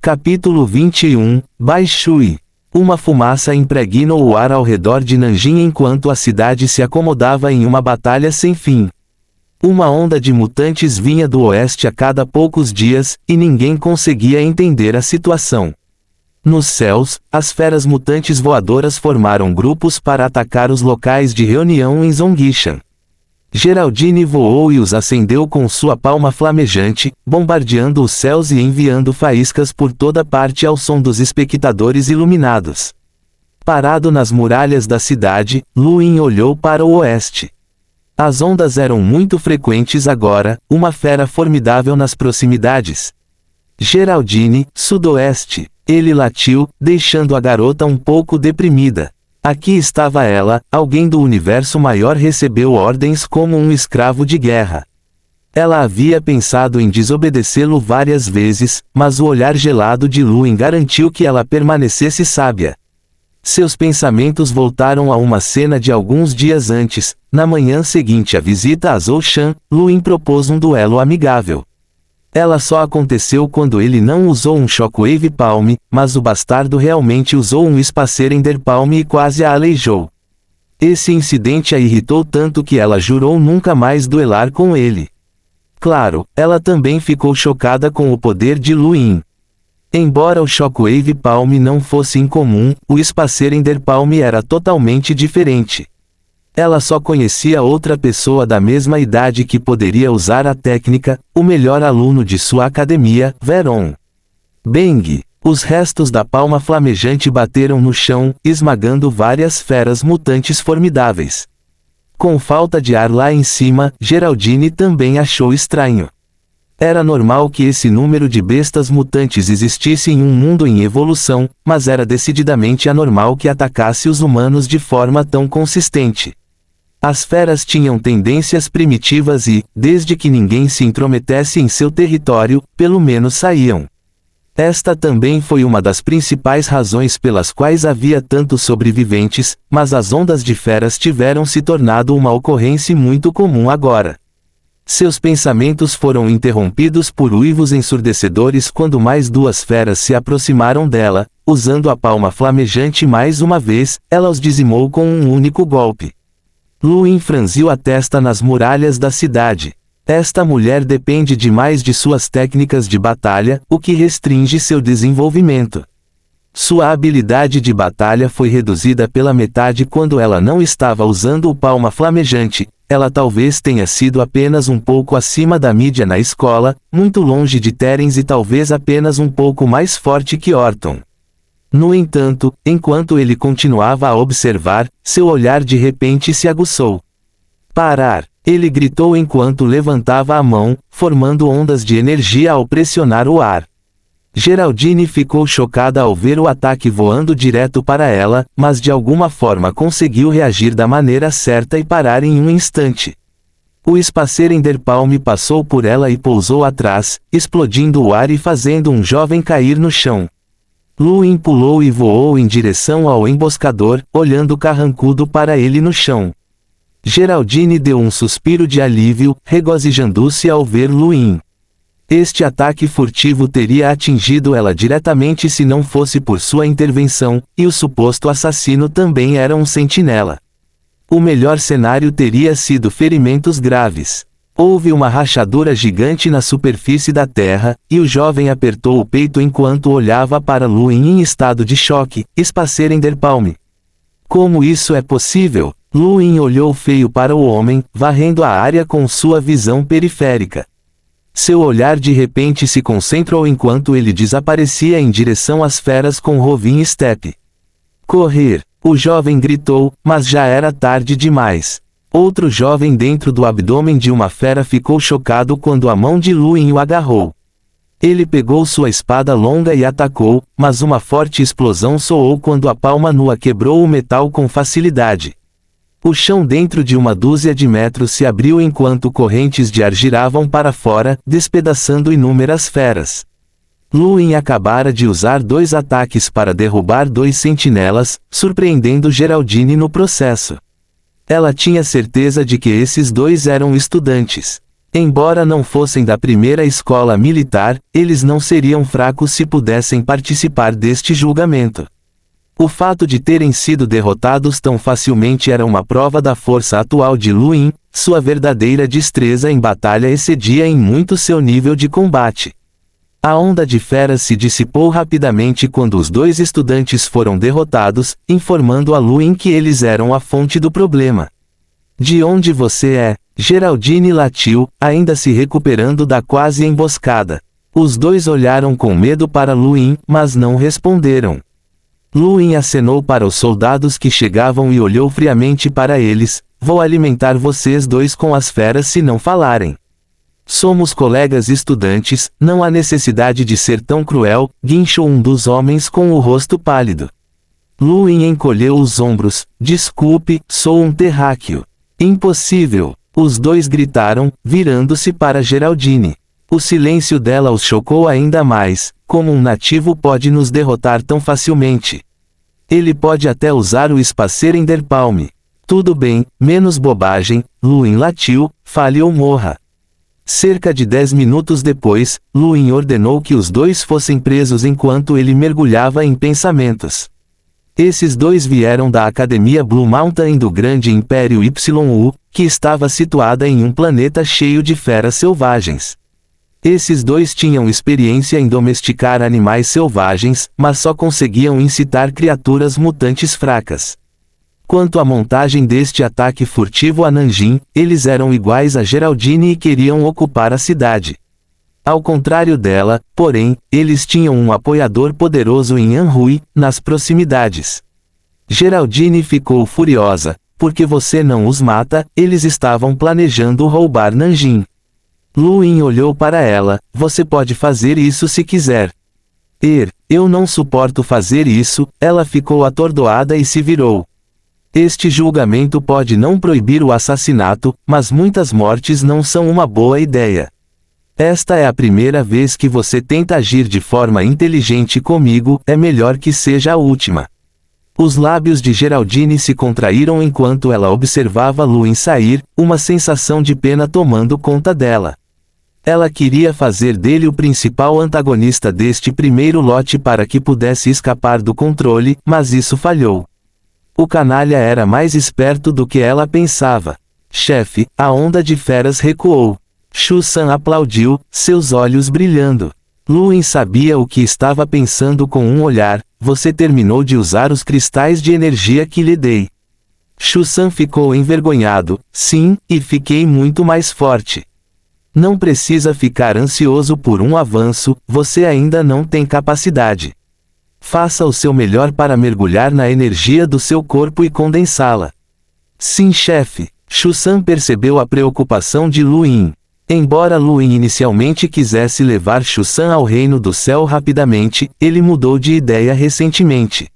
Capítulo 21, Bai Shui. Uma fumaça impregnou o ar ao redor de Nanjing enquanto a cidade se acomodava em uma batalha sem fim. Uma onda de mutantes vinha do oeste a cada poucos dias, e ninguém conseguia entender a situação. Nos céus, as feras mutantes voadoras formaram grupos para atacar os locais de reunião em Zongishan. Geraldine voou e os acendeu com sua palma flamejante, bombardeando os céus e enviando faíscas por toda parte ao som dos espectadores iluminados. Parado nas muralhas da cidade, Luin olhou para o oeste. As ondas eram muito frequentes agora, uma fera formidável nas proximidades. Geraldine, sudoeste. Ele latiu, deixando a garota um pouco deprimida. Aqui estava ela, alguém do universo maior recebeu ordens como um escravo de guerra. Ela havia pensado em desobedecê-lo várias vezes, mas o olhar gelado de Luin garantiu que ela permanecesse sábia. Seus pensamentos voltaram a uma cena de alguns dias antes. Na manhã seguinte à visita a Zhoushan, Luin propôs um duelo amigável. Ela só aconteceu quando ele não usou um Shockwave Palm, mas o bastardo realmente usou um Spacer Ender Palm e quase a aleijou. Esse incidente a irritou tanto que ela jurou nunca mais duelar com ele. Claro, ela também ficou chocada com o poder de Luin. Embora o Shockwave Palm não fosse incomum, o Spacer Ender Palm era totalmente diferente. Ela só conhecia outra pessoa da mesma idade que poderia usar a técnica, o melhor aluno de sua academia, Veron. Bang! Os restos da palma flamejante bateram no chão, esmagando várias feras mutantes formidáveis. Com falta de ar lá em cima, Geraldine também achou estranho. Era normal que esse número de bestas mutantes existisse em um mundo em evolução, mas era decididamente anormal que atacasse os humanos de forma tão consistente. As feras tinham tendências primitivas e, desde que ninguém se intrometesse em seu território, pelo menos saíam. Esta também foi uma das principais razões pelas quais havia tantos sobreviventes, mas as ondas de feras tiveram se tornado uma ocorrência muito comum agora. Seus pensamentos foram interrompidos por uivos ensurdecedores quando mais duas feras se aproximaram dela. Usando a palma flamejante mais uma vez, ela os dizimou com um único golpe. Luin franziu a testa nas muralhas da cidade. Esta mulher depende demais de suas técnicas de batalha, o que restringe seu desenvolvimento. Sua habilidade de batalha foi reduzida pela metade quando ela não estava usando o palma flamejante. Ela talvez tenha sido apenas um pouco acima da média na escola, muito longe de Terence e talvez apenas um pouco mais forte que Orton. No entanto, enquanto ele continuava a observar, seu olhar de repente se aguçou. Parar! Ele gritou enquanto levantava a mão, formando ondas de energia ao pressionar o ar. Geraldine ficou chocada ao ver o ataque voando direto para ela, mas de alguma forma conseguiu reagir da maneira certa e parar em um instante. O Spacer Ender Palm passou por ela e pousou atrás, explodindo o ar e fazendo um jovem cair no chão. Luin pulou e voou em direção ao emboscador, olhando carrancudo para ele no chão. Geraldine deu um suspiro de alívio, regozijando-se ao ver Luin. Este ataque furtivo teria atingido ela diretamente se não fosse por sua intervenção, e o suposto assassino também era um sentinela. O melhor cenário teria sido ferimentos graves. Houve uma rachadura gigante na superfície da terra, e o jovem apertou o peito enquanto olhava para Luin em estado de choque. Spacer Ender Palm. Como isso é possível? Luin olhou feio para o homem, varrendo a área com sua visão periférica. Seu olhar de repente se concentrou enquanto ele desaparecia em direção às feras com Rovin Step. Correr! O jovem gritou, mas já era tarde demais. Outro jovem dentro do abdômen de uma fera ficou chocado quando a mão de Luin o agarrou. Ele pegou sua espada longa e atacou, mas uma forte explosão soou quando a palma nua quebrou o metal com facilidade. O chão dentro de uma dúzia de metros se abriu enquanto correntes de ar giravam para fora, despedaçando inúmeras feras. Luin acabara de usar 2 ataques para derrubar 2 sentinelas, surpreendendo Geraldine no processo. Ela tinha certeza de que esses 2 eram estudantes. Embora não fossem da primeira escola militar, eles não seriam fracos se pudessem participar deste julgamento. O fato de terem sido derrotados tão facilmente era uma prova da força atual de Luin, sua verdadeira destreza em batalha excedia em muito seu nível de combate. A onda de feras se dissipou rapidamente quando os dois estudantes foram derrotados, informando a Luin que eles eram a fonte do problema. De onde você é? Geraldine latiu, ainda se recuperando da quase emboscada. Os dois olharam com medo para Luin, mas não responderam. Luin acenou para os soldados que chegavam e olhou friamente para eles. Vou alimentar vocês dois com as feras se não falarem. Somos colegas estudantes, não há necessidade de ser tão cruel, guinchou um dos homens com o rosto pálido. Luin encolheu os ombros. Desculpe, sou um terráqueo. Impossível! Os dois gritaram, virando-se para Geraldine. O silêncio dela os chocou ainda mais. Como um nativo pode nos derrotar tão facilmente? Ele pode até usar o Spacer-Enderpalm. Tudo bem, menos bobagem, Luin latiu, fale ou morra. Cerca de 10 minutos depois, Luin ordenou que os dois fossem presos enquanto ele mergulhava em pensamentos. Esses dois vieram da Academia Blue Mountain do Grande Império YU, que estava situada em um planeta cheio de feras selvagens. Esses dois tinham experiência em domesticar animais selvagens, mas só conseguiam incitar criaturas mutantes fracas. Quanto à montagem deste ataque furtivo a Nanjing, eles eram iguais a Geraldine e queriam ocupar a cidade. Ao contrário dela, porém, eles tinham um apoiador poderoso em Anhui, nas proximidades. Geraldine ficou furiosa. Porque você não os mata? Eles estavam planejando roubar Nanjing. Luin olhou para ela. Você pode fazer isso se quiser. Eu não suporto fazer isso. Ela ficou atordoada e se virou. Este julgamento pode não proibir o assassinato, mas muitas mortes não são uma boa ideia. Esta é a primeira vez que você tenta agir de forma inteligente comigo, é melhor que seja a última. Os lábios de Geraldine se contraíram enquanto ela observava Luin sair, uma sensação de pena tomando conta dela. Ela queria fazer dele o principal antagonista deste primeiro lote para que pudesse escapar do controle, mas isso falhou. O canalha era mais esperto do que ela pensava. Chefe, a onda de feras recuou. Shu-san aplaudiu, seus olhos brilhando. Luin sabia o que estava pensando com um olhar. Você terminou de usar os cristais de energia que lhe dei. Shu-san ficou envergonhado. Sim, e fiquei muito mais forte. Não precisa ficar ansioso por um avanço, você ainda não tem capacidade. Faça o seu melhor para mergulhar na energia do seu corpo e condensá-la. Sim, chefe. Shu-san percebeu a preocupação de Luin. Embora Luin inicialmente quisesse levar Shu-san ao reino do céu rapidamente, ele mudou de ideia recentemente.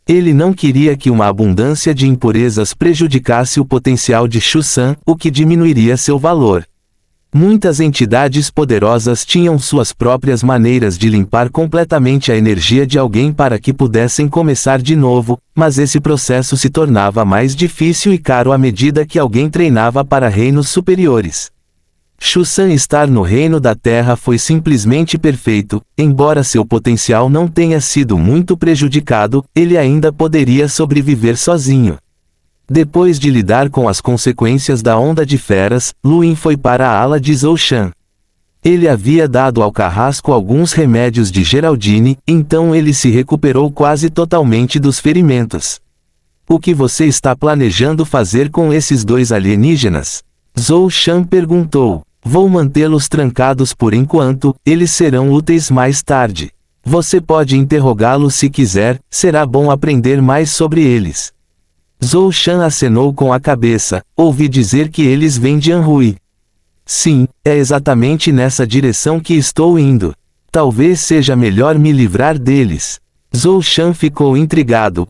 Ele não queria que uma abundância de impurezas prejudicasse o potencial de Shu-san, o que diminuiria seu valor. Muitas entidades poderosas tinham suas próprias maneiras de limpar completamente a energia de alguém para que pudessem começar de novo, mas esse processo se tornava mais difícil e caro à medida que alguém treinava para reinos superiores. Shu-san estar no reino da terra foi simplesmente perfeito, embora seu potencial não tenha sido muito prejudicado, ele ainda poderia sobreviver sozinho. Depois de lidar com as consequências da onda de feras, Luin foi para a ala de Zhou-chan. Ele havia dado ao carrasco alguns remédios de Geraldine, então ele se recuperou quase totalmente dos ferimentos. O que você está planejando fazer com esses dois alienígenas? Zhou-chan perguntou. Vou mantê-los trancados por enquanto, eles serão úteis mais tarde. Você pode interrogá-los se quiser, será bom aprender mais sobre eles. Zhou-chan acenou com a cabeça. Ouvi dizer que eles vêm de Anhui. Sim, é exatamente nessa direção que estou indo. Talvez seja melhor me livrar deles. Zhou-chan ficou intrigado.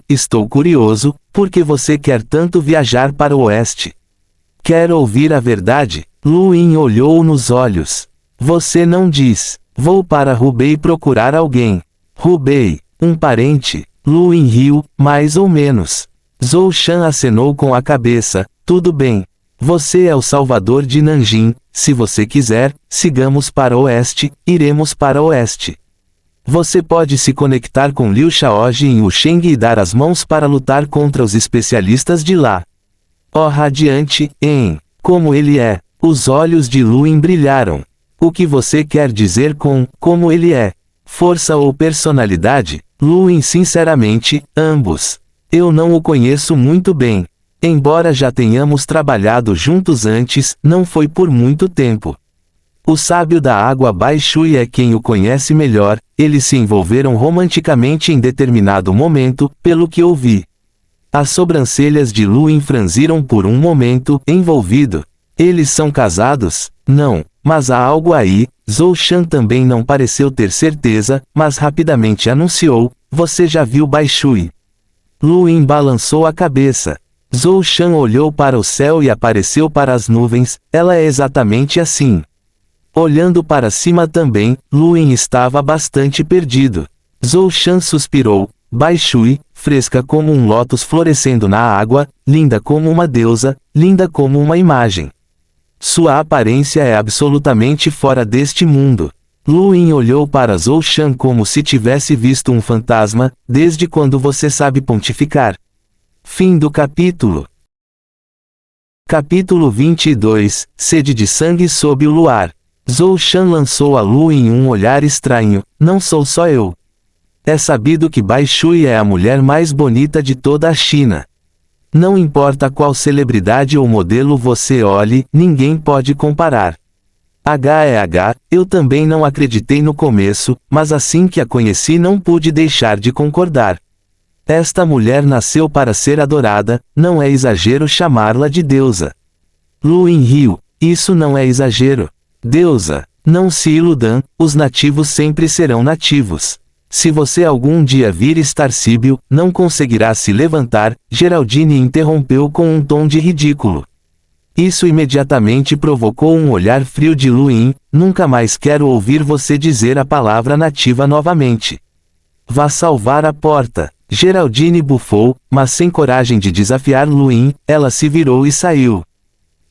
Estou curioso, por que você quer tanto viajar para o oeste? Quer ouvir a verdade? Luin olhou nos olhos. Você não diz. Vou para Hubei procurar alguém. Hubei, um parente? Luin riu, mais ou menos. Zhou-chan acenou com a cabeça. Tudo bem. Você é o salvador de Nanjing, se você quiser, sigamos para o oeste, iremos para o oeste. Você pode se conectar com Liu Shaoji em Wucheng e dar as mãos para lutar contra os especialistas de lá. Ó radiante, como ele é. Os olhos de Luin brilharam. O que você quer dizer com como ele é? Força ou personalidade? Luin, sinceramente, ambos. Eu não o conheço muito bem. Embora já tenhamos trabalhado juntos antes, não foi por muito tempo. O sábio da água Bai Shui é quem o conhece melhor. Eles se envolveram romanticamente em determinado momento, pelo que ouvi. As sobrancelhas de Luin franziram por um momento, envolvido. Eles são casados? Não, mas há algo aí. Zhou Shan também não pareceu ter certeza, mas rapidamente anunciou, você já viu Bai Shui? Luin balançou a cabeça. Zhou Shan olhou para o céu e apareceu para as nuvens, ela é exatamente assim. Olhando para cima também, Luin estava bastante perdido. Zhou Shan suspirou, Bai Shui, fresca como um lótus florescendo na água, linda como uma deusa, linda como uma imagem. Sua aparência é absolutamente fora deste mundo. Luin olhou para Zhou Shan como se tivesse visto um fantasma, desde quando você sabe pontificar. Fim do capítulo. Capítulo 22, Sede de sangue sob o luar. Zhou Shan lançou a Luin um olhar estranho, não sou só eu. É sabido que Bai Shui é a mulher mais bonita de toda a China. Não importa qual celebridade ou modelo você olhe, ninguém pode comparar. H é H, eu também não acreditei no começo, mas assim que a conheci não pude deixar de concordar. Esta mulher nasceu para ser adorada, não é exagero chamá-la de deusa. Luin riu, isso não é exagero. Deusa, não se iludam, os nativos sempre serão nativos. Se você algum dia vir estar síbio, não conseguirá se levantar, Geraldine interrompeu com um tom de ridículo. Isso imediatamente provocou um olhar frio de Luin, nunca mais quero ouvir você dizer a palavra nativa novamente. Vá salvar a porta. Geraldine bufou, mas sem coragem de desafiar Luin, ela se virou e saiu.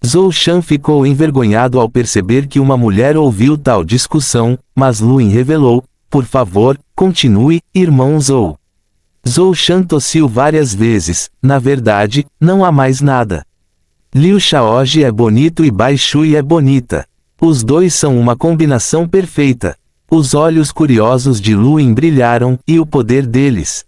Zhou Shan ficou envergonhado ao perceber que uma mulher ouviu tal discussão, mas Luin revelou, por favor, continue, irmão Zhou. Zhou Shan tossiu várias vezes, na verdade, não há mais nada. Liu Shaoji é bonito e Bai Shui é bonita. Os dois são uma combinação perfeita. Os olhos curiosos de Luin brilharam, e o poder deles.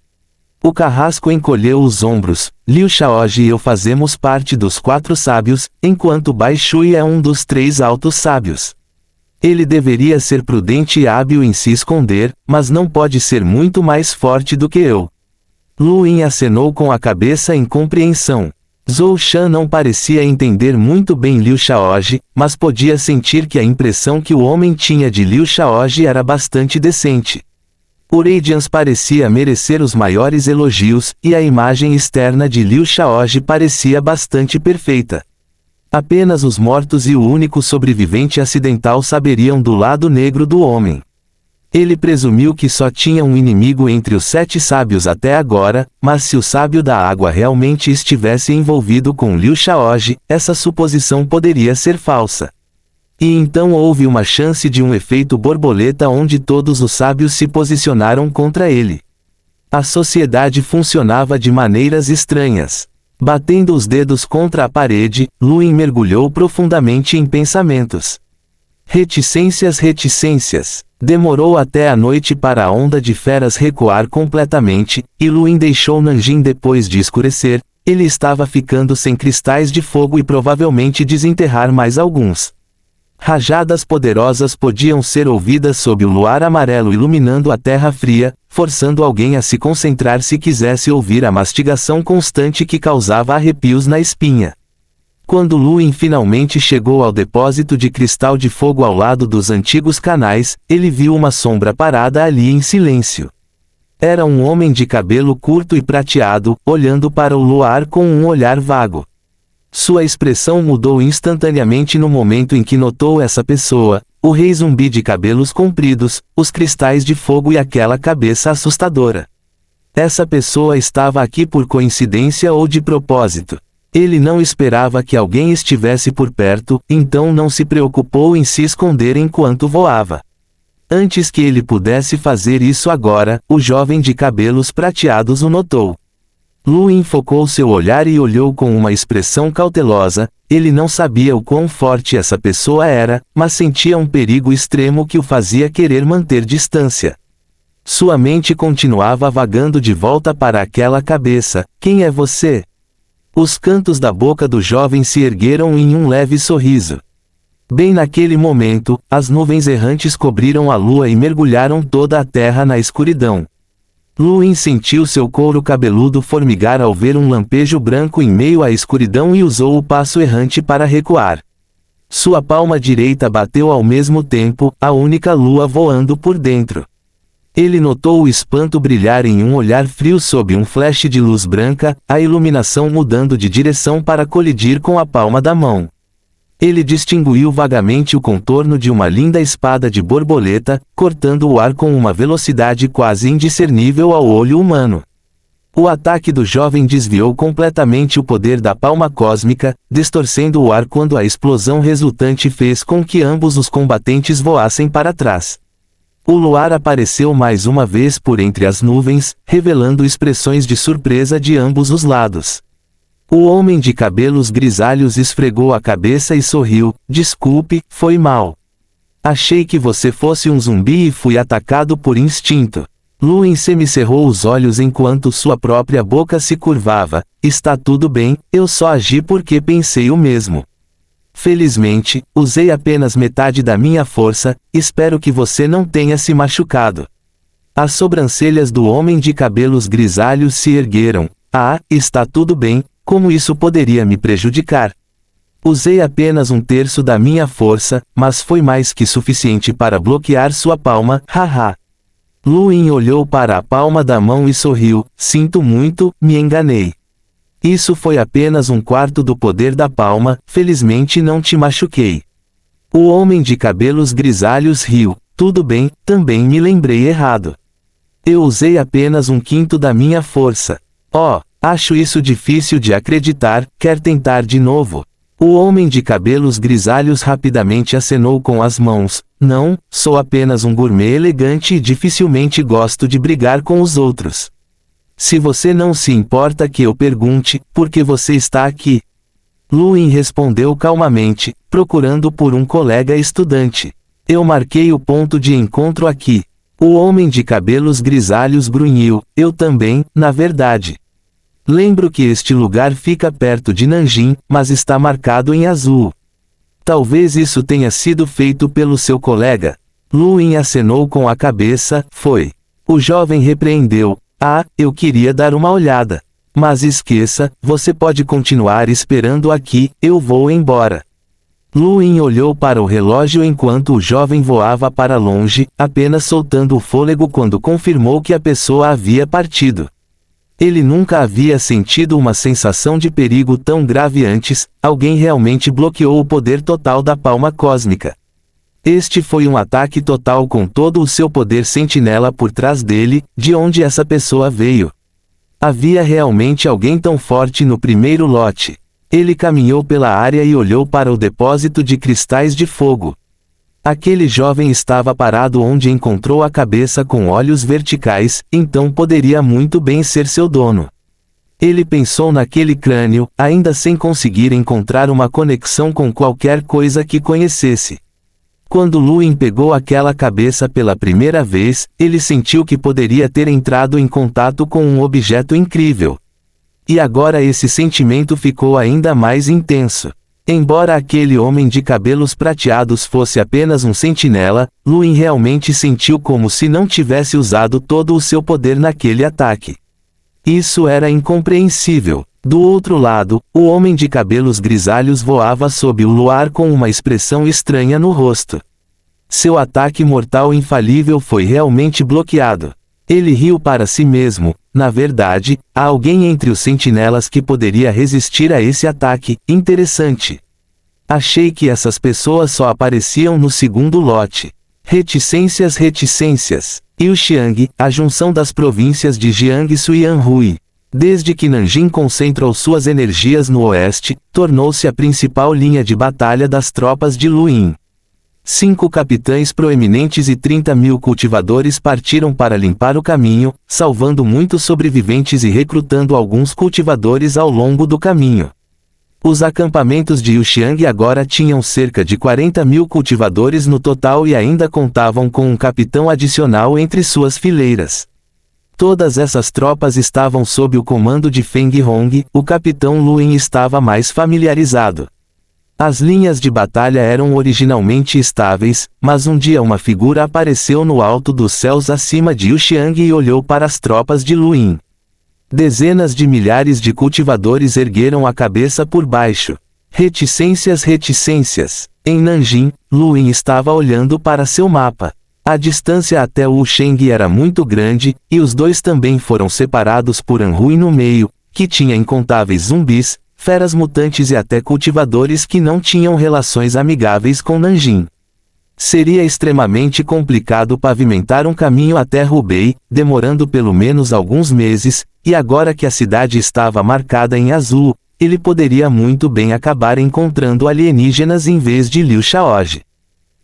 O carrasco encolheu os ombros, Liu Shaoji e eu fazemos parte dos 4 sábios, enquanto Bai Shui é um dos 3 altos sábios. Ele deveria ser prudente e hábil em se esconder, mas não pode ser muito mais forte do que eu. Luin acenou com a cabeça em compreensão. Zhou Shan não parecia entender muito bem Liu Shaoji, mas podia sentir que a impressão que o homem tinha de Liu Shaoji era bastante decente. O Radiance parecia merecer os maiores elogios, e a imagem externa de Liu Shaoji parecia bastante perfeita. Apenas os mortos e o único sobrevivente acidental saberiam do lado negro do homem. Ele presumiu que só tinha um inimigo entre os 7 sábios até agora, mas se o sábio da água realmente estivesse envolvido com Liu Shaoji, essa suposição poderia ser falsa. E então houve uma chance de um efeito borboleta onde todos os sábios se posicionaram contra ele. A sociedade funcionava de maneiras estranhas. Batendo os dedos contra a parede, Luin mergulhou profundamente em pensamentos. Reticências. Demorou até a noite para a onda de feras recuar completamente, e Luin deixou Nanjing depois de escurecer. Ele estava ficando sem cristais de fogo e provavelmente desenterrar mais alguns. Rajadas poderosas podiam ser ouvidas sob o luar amarelo iluminando a terra fria, forçando alguém a se concentrar se quisesse ouvir a mastigação constante que causava arrepios na espinha. Quando Luin finalmente chegou ao depósito de cristal de fogo ao lado dos antigos canais, ele viu uma sombra parada ali em silêncio. Era um homem de cabelo curto e prateado, olhando para o luar com um olhar vago. Sua expressão mudou instantaneamente no momento em que notou essa pessoa, o rei zumbi de cabelos compridos, os cristais de fogo e aquela cabeça assustadora. Essa pessoa estava aqui por coincidência ou de propósito. Ele não esperava que alguém estivesse por perto, então não se preocupou em se esconder enquanto voava. Antes que ele pudesse fazer isso agora, o jovem de cabelos prateados o notou. Luin focou seu olhar e olhou com uma expressão cautelosa. Ele não sabia o quão forte essa pessoa era, mas sentia um perigo extremo que o fazia querer manter distância. Sua mente continuava vagando de volta para aquela cabeça. Quem é você? Os cantos da boca do jovem se ergueram em um leve sorriso. Bem naquele momento, as nuvens errantes cobriram a lua e mergulharam toda a terra na escuridão. Luin sentiu seu couro cabeludo formigar ao ver um lampejo branco em meio à escuridão e usou o passo errante para recuar. Sua palma direita bateu ao mesmo tempo, a única lua voando por dentro. Ele notou o espanto brilhar em um olhar frio sob um flash de luz branca, a iluminação mudando de direção para colidir com a palma da mão. Ele distinguiu vagamente o contorno de uma linda espada de borboleta, cortando o ar com uma velocidade quase indiscernível ao olho humano. O ataque do jovem desviou completamente o poder da palma cósmica, distorcendo o ar quando a explosão resultante fez com que ambos os combatentes voassem para trás. O luar apareceu mais uma vez por entre as nuvens, revelando expressões de surpresa de ambos os lados. O homem de cabelos grisalhos esfregou a cabeça e sorriu. Desculpe, foi mal. Achei que você fosse um zumbi e fui atacado por instinto. Luin semicerrou os olhos enquanto sua própria boca se curvava. Está tudo bem, eu só agi porque pensei o mesmo. Felizmente, usei apenas metade da minha força, espero que você não tenha se machucado. As sobrancelhas do homem de cabelos grisalhos se ergueram. Ah, está tudo bem. Como isso poderia me prejudicar? Usei apenas um terço da minha força, mas foi mais que suficiente para bloquear sua palma, haha. Luin olhou para a palma da mão e sorriu. Sinto muito, me enganei. Isso foi apenas um quarto do poder da palma, felizmente não te machuquei. O homem de cabelos grisalhos riu. Tudo bem, também me lembrei errado. Eu usei apenas um quinto da minha força. Oh! Acho isso difícil de acreditar, quer tentar de novo? O homem de cabelos grisalhos rapidamente acenou com as mãos. Não, sou apenas um gourmet elegante e dificilmente gosto de brigar com os outros. Se você não se importa que eu pergunte, por que você está aqui? Luin respondeu calmamente, procurando por um colega estudante. Eu marquei o ponto de encontro aqui. O homem de cabelos grisalhos grunhiu. Eu também, na verdade. Lembro que este lugar fica perto de Nanjing, mas está marcado em azul. Talvez isso tenha sido feito pelo seu colega. Luin acenou com a cabeça. Foi. O jovem repreendeu. Ah, eu queria dar uma olhada. Mas esqueça, você pode continuar esperando aqui, eu vou embora. Luin olhou para o relógio enquanto o jovem voava para longe, apenas soltando o fôlego quando confirmou que a pessoa havia partido. Ele nunca havia sentido uma sensação de perigo tão grave antes. Alguém realmente bloqueou o poder total da palma cósmica. Este foi um ataque total com todo o seu poder sentinela por trás dele, de onde essa pessoa veio. Havia realmente alguém tão forte no primeiro lote. Ele caminhou pela área e olhou para o depósito de cristais de fogo. Aquele jovem estava parado onde encontrou a cabeça com olhos verticais, então poderia muito bem ser seu dono. Ele pensou naquele crânio, ainda sem conseguir encontrar uma conexão com qualquer coisa que conhecesse. Quando Luin pegou aquela cabeça pela primeira vez, ele sentiu que poderia ter entrado em contato com um objeto incrível. E agora esse sentimento ficou ainda mais intenso. Embora aquele homem de cabelos prateados fosse apenas um sentinela, Luin realmente sentiu como se não tivesse usado todo o seu poder naquele ataque. Isso era incompreensível. Do outro lado, o homem de cabelos grisalhos voava sob o luar com uma expressão estranha no rosto. Seu ataque mortal infalível foi realmente bloqueado. Ele riu para si mesmo. Na verdade, há alguém entre os sentinelas que poderia resistir a esse ataque. Interessante. Achei que essas pessoas só apareciam no segundo lote. Reticências. Yuxiang, a junção das províncias de Jiangsu e Anhui. Desde que Nanjing concentrou suas energias no oeste, tornou-se a principal linha de batalha das tropas de Lu Yin. 5 capitães proeminentes e 30.000 cultivadores partiram para limpar o caminho, salvando muitos sobreviventes e recrutando alguns cultivadores ao longo do caminho. Os acampamentos de Yuxiang agora tinham cerca de 40.000 cultivadores no total e ainda contavam com um capitão adicional entre suas fileiras. Todas essas tropas estavam sob o comando de Feng Hong, o capitão Lu Yin estava mais familiarizado. As linhas de batalha eram originalmente estáveis, mas um dia uma figura apareceu no alto dos céus acima de Yuxiang e olhou para as tropas de Lu Yin. Dezenas de milhares de cultivadores ergueram a cabeça por baixo. Reticências, reticências. Em Nanjing, Lu Yin estava olhando para seu mapa. A distância até Wucheng era muito grande, e os dois também foram separados por Anhui no meio, que tinha incontáveis zumbis, feras mutantes e até cultivadores que não tinham relações amigáveis com Nanjing. Seria extremamente complicado pavimentar um caminho até Hubei, demorando pelo menos alguns meses, e agora que a cidade estava marcada em azul, ele poderia muito bem acabar encontrando alienígenas em vez de Liu Shaoji.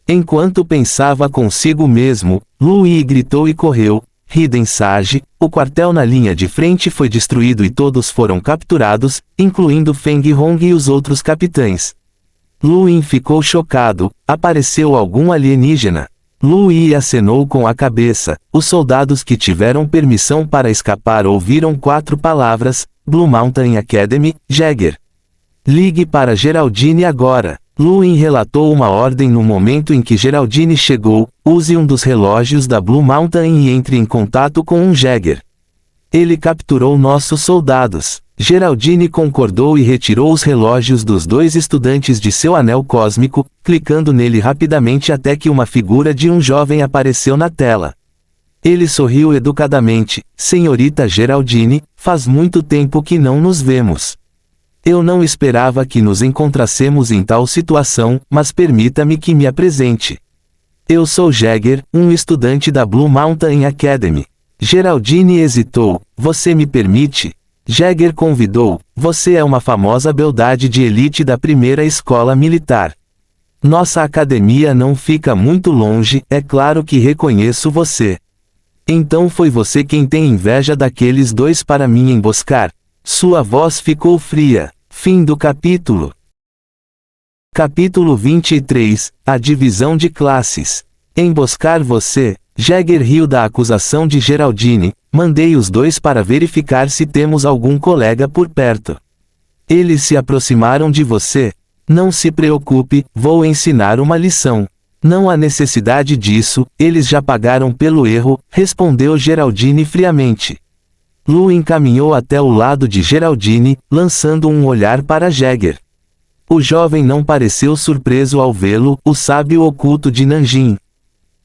Enquanto pensava consigo mesmo, Lu Yi gritou e correu. Hiden Sage, o quartel na linha de frente foi destruído e todos foram capturados, incluindo Feng Hong e os outros capitães. Lu Yin ficou chocado. Apareceu algum alienígena? Lu Yi acenou com a cabeça. Os soldados que tiveram permissão para escapar ouviram 4 palavras: Blue Mountain Academy, Jäger. Ligue para Geraldine agora. Lu Yin relatou uma ordem no momento em que Geraldine chegou: use um dos relógios da Blue Mountain e entre em contato com um Jäger. Ele capturou nossos soldados. Geraldine concordou e retirou os relógios dos 2 estudantes de seu anel cósmico, clicando nele rapidamente até que uma figura de um jovem apareceu na tela. Ele sorriu educadamente: Senhorita Geraldine, faz muito tempo que não nos vemos. Eu não esperava que nos encontrássemos em tal situação, mas permita-me que me apresente. Eu sou Jäger, um estudante da Blue Mountain Academy. Geraldine hesitou: você me permite? Jäger convidou: você é uma famosa beldade de elite da primeira escola militar. Nossa academia não fica muito longe, é claro que reconheço você. Então foi você quem tem inveja daqueles 2 para me emboscar? Sua voz ficou fria. Fim do capítulo. Capítulo 23, a divisão de classes. Emboscar você? Jäger riu da acusação de Geraldine. Mandei os 2 para verificar se temos algum colega por perto. Eles se aproximaram de você? Não se preocupe, vou ensinar uma lição. Não há necessidade disso, eles já pagaram pelo erro, respondeu Geraldine friamente. Lu encaminhou até o lado de Geraldine, lançando um olhar para Jäger. O jovem não pareceu surpreso ao vê-lo, o sábio oculto de Nanjing.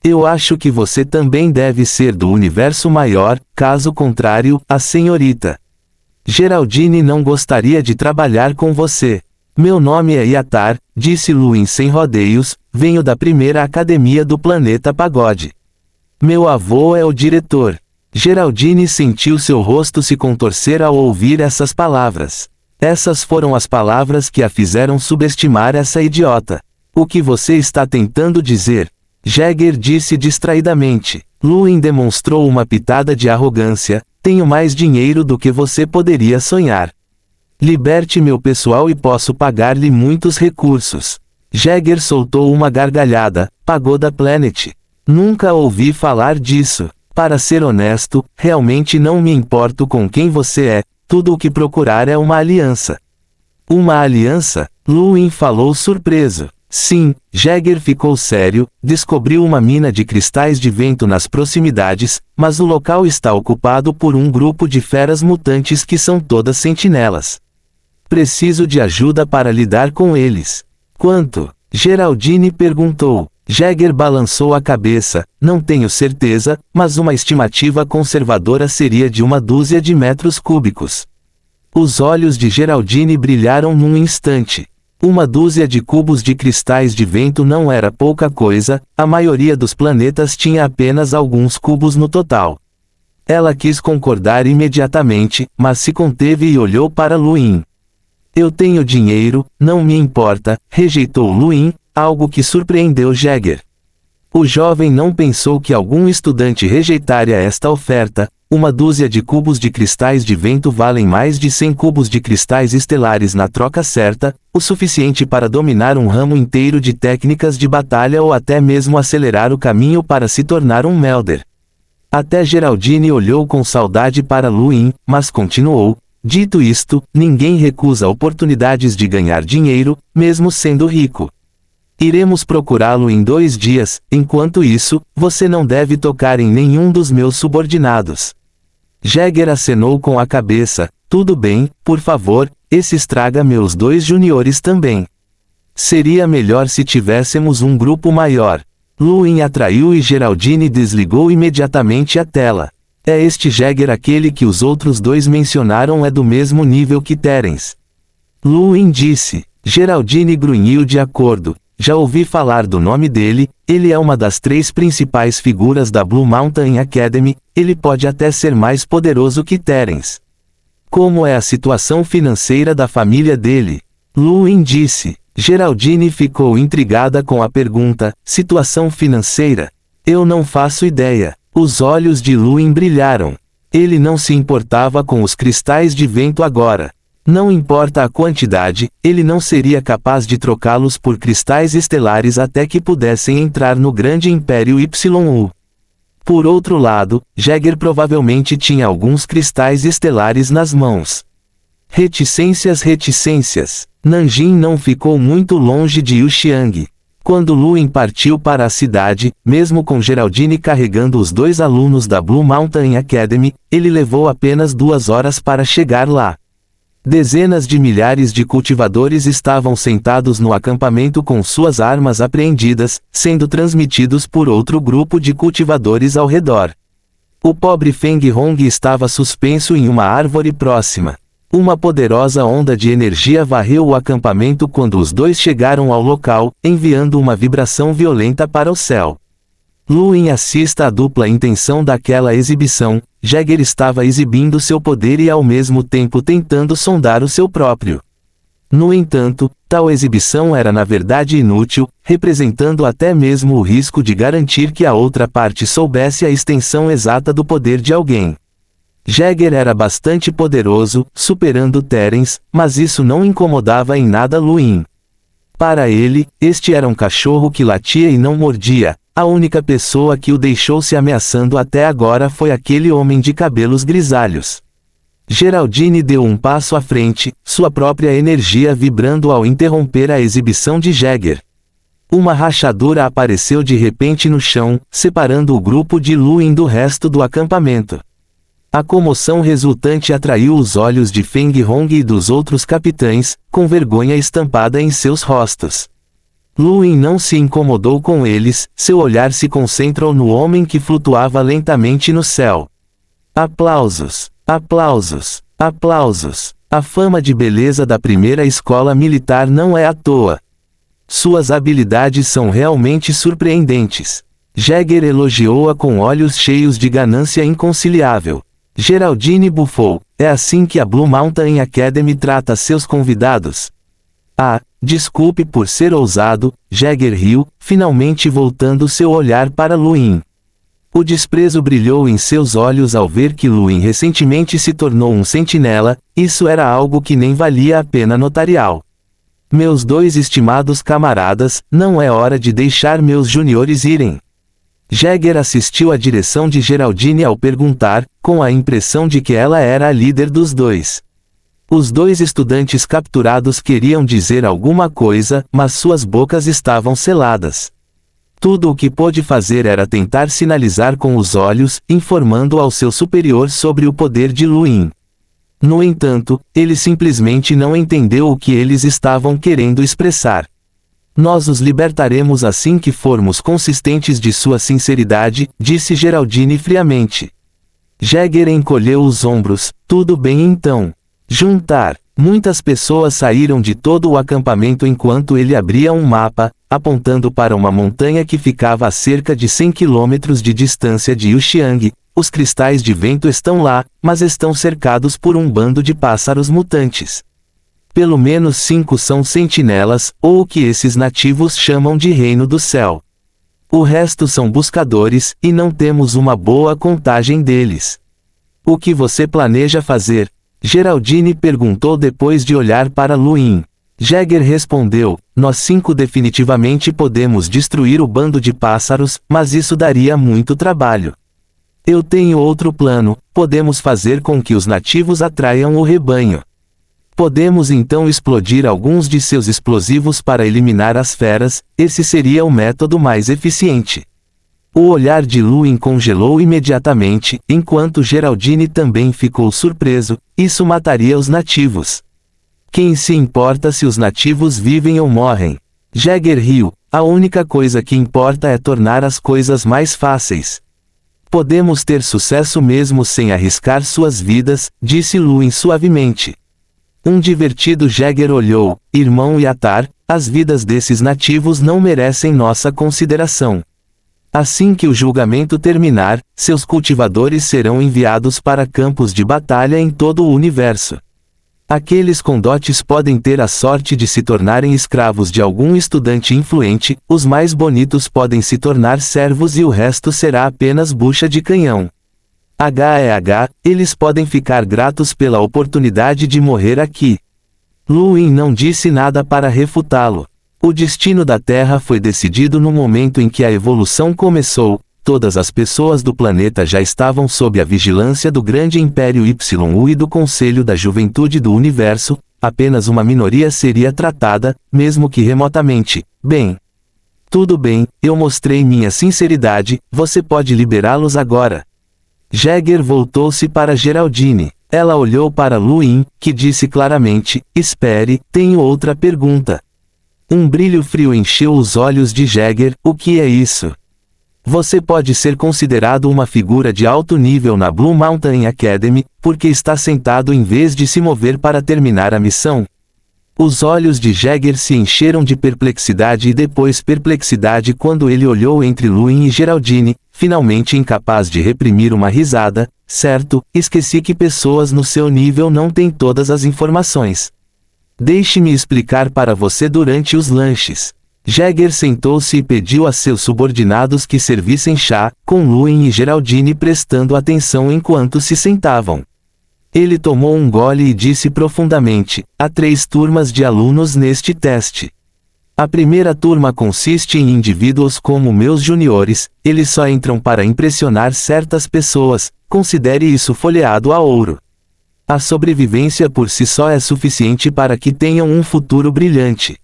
Eu acho que você também deve ser do universo maior, caso contrário, a senhorita Geraldine não gostaria de trabalhar com você. Meu nome é Yatar, disse Lu sem rodeios, venho da primeira academia do planeta Pagode. Meu avô é o diretor. Geraldine sentiu seu rosto se contorcer ao ouvir essas palavras. Essas foram as palavras que a fizeram subestimar essa idiota. O que você está tentando dizer? Jäger disse distraidamente. Lu demonstrou uma pitada de arrogância: tenho mais dinheiro do que você poderia sonhar. Liberte meu pessoal e posso pagar-lhe muitos recursos. Jäger soltou uma gargalhada. Pagoda Planet. Nunca ouvi falar disso. Para ser honesto, realmente não me importo com quem você é, tudo o que procurar é uma aliança. Uma aliança? Lu falou surpreso. Sim, Jäger ficou sério, descobriu uma mina de cristais de vento nas proximidades, mas o local está ocupado por um grupo de feras mutantes que são todas sentinelas. Preciso de ajuda para lidar com eles. Quanto? Geraldine perguntou. Jäger balançou a cabeça: não tenho certeza, mas uma estimativa conservadora seria de 1 dúzia de metros cúbicos. Os olhos de Geraldine brilharam num instante. 1 dúzia de cubos de cristais de vento não era pouca coisa, a maioria dos planetas tinha apenas alguns cubos no total. Ela quis concordar imediatamente, mas se conteve e olhou para Luin. Eu tenho dinheiro, não me importa, rejeitou Luin, algo que surpreendeu Jäger. O jovem não pensou que algum estudante rejeitaria esta oferta. Uma dúzia de cubos de cristais de vento valem mais de 100 cubos de cristais estelares na troca certa, o suficiente para dominar um ramo inteiro de técnicas de batalha ou até mesmo acelerar o caminho para se tornar um Melder. Até Geraldine olhou com saudade para Luin, mas continuou: dito isto, ninguém recusa oportunidades de ganhar dinheiro, mesmo sendo rico. Iremos procurá-lo em 2 dias, enquanto isso, você não deve tocar em nenhum dos meus subordinados. Jäger acenou com a cabeça: tudo bem, por favor, esse estraga meus 2 juniores também. Seria melhor se tivéssemos um grupo maior. Luin atraiu e Geraldine desligou imediatamente a tela. É este Jäger aquele que os outros 2 mencionaram? É do mesmo nível que Terence. Luin disse. Geraldine grunhiu de acordo. Já ouvi falar do nome dele, ele é uma das 3 principais figuras da Blue Mountain Academy, ele pode até ser mais poderoso que Terence. Como é a situação financeira da família dele? Luin disse. Geraldine ficou intrigada com a pergunta: situação financeira? Eu não faço ideia. Os olhos de Luin brilharam. Ele não se importava com os cristais de vento agora. Não importa a quantidade, ele não seria capaz de trocá-los por cristais estelares até que pudessem entrar no grande Império YU. Por outro lado, Jäger provavelmente tinha alguns cristais estelares nas mãos. Reticências. Nanjing não ficou muito longe de Yuxiang. Quando Luin partiu para a cidade, mesmo com Geraldine carregando os 2 alunos da Blue Mountain Academy, ele levou apenas 2 horas para chegar lá. Dezenas de milhares de cultivadores estavam sentados no acampamento com suas armas apreendidas, sendo transmitidos por outro grupo de cultivadores ao redor. O pobre Feng Hong estava suspenso em uma árvore próxima. Uma poderosa onda de energia varreu o acampamento quando os 2 chegaram ao local, enviando uma vibração violenta para o céu. Luin assista à dupla intenção daquela exibição. Jäger estava exibindo seu poder e ao mesmo tempo tentando sondar o seu próprio. No entanto, tal exibição era na verdade inútil, representando até mesmo o risco de garantir que a outra parte soubesse a extensão exata do poder de alguém. Jäger era bastante poderoso, superando Terence, mas isso não incomodava em nada Luin. Para ele, este era um cachorro que latia e não mordia. A única pessoa que o deixou se ameaçando até agora foi aquele homem de cabelos grisalhos. Geraldine deu um passo à frente, sua própria energia vibrando ao interromper a exibição de Jäger. Uma rachadura apareceu de repente no chão, separando o grupo de Luin do resto do acampamento. A comoção resultante atraiu os olhos de Feng Hong e dos outros capitães, com vergonha estampada em seus rostos. Luin não se incomodou com eles, seu olhar se concentrou no homem que flutuava lentamente no céu. Aplausos, aplausos, aplausos. A fama de beleza da primeira escola militar não é à toa. Suas habilidades são realmente surpreendentes. Jäger elogiou-a com olhos cheios de ganância inconciliável. Geraldine bufou. É assim que a Blue Mountain Academy trata seus convidados? Ah, desculpe por ser ousado, Jäger riu, finalmente voltando seu olhar para Luin. O desprezo brilhou em seus olhos ao ver que Luin recentemente se tornou um sentinela, isso era algo que nem valia a pena notarial. Meus 2 estimados camaradas, não é hora de deixar meus juniores irem. Jäger assistiu à direção de Geraldine ao perguntar, com a impressão de que ela era a líder dos 2. Os 2 estudantes capturados queriam dizer alguma coisa, mas suas bocas estavam seladas. Tudo o que pôde fazer era tentar sinalizar com os olhos, informando ao seu superior sobre o poder de Luin. No entanto, ele simplesmente não entendeu o que eles estavam querendo expressar. Nós os libertaremos assim que formos conscientes de sua sinceridade, disse Geraldine friamente. Jäger encolheu os ombros. Tudo bem então. Juntar. Muitas pessoas saíram de todo o acampamento enquanto ele abria um mapa, apontando para uma montanha que ficava a cerca de 100 quilômetros de distância de Yuxiang. os cristais de vento estão lá, mas estão cercados por um bando de pássaros mutantes. Pelo menos 5 são sentinelas, ou o que esses nativos chamam de Reino do Céu. O resto são buscadores, e não temos uma boa contagem deles. O que você planeja fazer? Geraldine perguntou depois de olhar para Luin. Jagger respondeu, nós 5 definitivamente podemos destruir o bando de pássaros, mas isso daria muito trabalho. Eu tenho outro plano, podemos fazer com que os nativos atraiam o rebanho. Podemos então explodir alguns de seus explosivos para eliminar as feras, esse seria o método mais eficiente. O olhar de Luin congelou imediatamente, enquanto Geraldine também ficou surpreso, isso mataria os nativos. Quem se importa se os nativos vivem ou morrem? Jagger riu, a única coisa que importa é tornar as coisas mais fáceis. Podemos ter sucesso mesmo sem arriscar suas vidas, disse Luin suavemente. Um divertido Jagger olhou, irmão Yatar, as vidas desses nativos não merecem nossa consideração. Assim que o julgamento terminar, seus cultivadores serão enviados para campos de batalha em todo o universo. Aqueles com dotes podem ter a sorte de se tornarem escravos de algum estudante influente, os mais bonitos podem se tornar servos e o resto será apenas bucha de canhão. Eles podem ficar gratos pela oportunidade de morrer aqui. Luin não disse nada para refutá-lo. O destino da Terra foi decidido no momento em que a evolução começou, todas as pessoas do planeta já estavam sob a vigilância do grande Império YU e do Conselho da Juventude do Universo, apenas uma minoria seria tratada, mesmo que remotamente. Bem. Tudo bem, eu mostrei minha sinceridade, você pode liberá-los agora. Jagger voltou-se para Geraldine. Ela olhou para Luin, que disse claramente, espere, tenho outra pergunta. Um brilho frio encheu os olhos de Jagger, o que é isso? Você pode ser considerado uma figura de alto nível na Blue Mountain Academy, porque está sentado em vez de se mover para terminar a missão. Os olhos de Jagger se encheram de perplexidade e depois perplexidade quando ele olhou entre Luin e Geraldine, finalmente incapaz de reprimir uma risada. Certo, esqueci que pessoas no seu nível não têm todas as informações. Deixe-me explicar para você durante os lanches. Jagger sentou-se e pediu a seus subordinados que servissem chá, com Luin e Geraldine prestando atenção enquanto se sentavam. Ele tomou um gole e disse profundamente, há 3 turmas de alunos neste teste. A primeira turma consiste em indivíduos como meus juniores, eles só entram para impressionar certas pessoas, considere isso folheado a ouro. A sobrevivência por si só é suficiente para que tenham um futuro brilhante.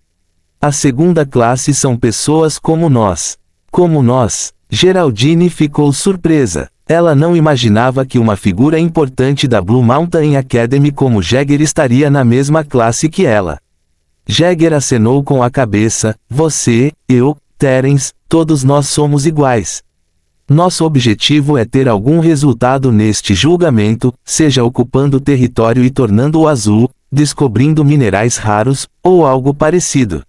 A segunda classe são pessoas como nós. Como nós. Geraldine ficou surpresa. Ela não imaginava que uma figura importante da Blue Mountain Academy como Jagger estaria na mesma classe que ela. Jagger acenou com a cabeça, você, eu, Terence, todos nós somos iguais. Nosso objetivo é ter algum resultado neste julgamento, seja ocupando território e tornando-o azul, descobrindo minerais raros, ou algo parecido.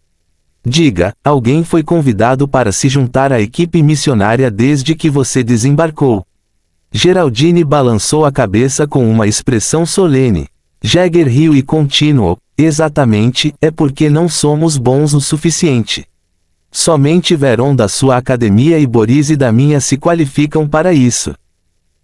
Diga, alguém foi convidado para se juntar à equipe missionária desde que você desembarcou. Geraldine balançou a cabeça com uma expressão solene. Jagger riu e continuou, exatamente, é porque não somos bons o suficiente. Somente Veron da sua academia e Boris da minha se qualificam para isso.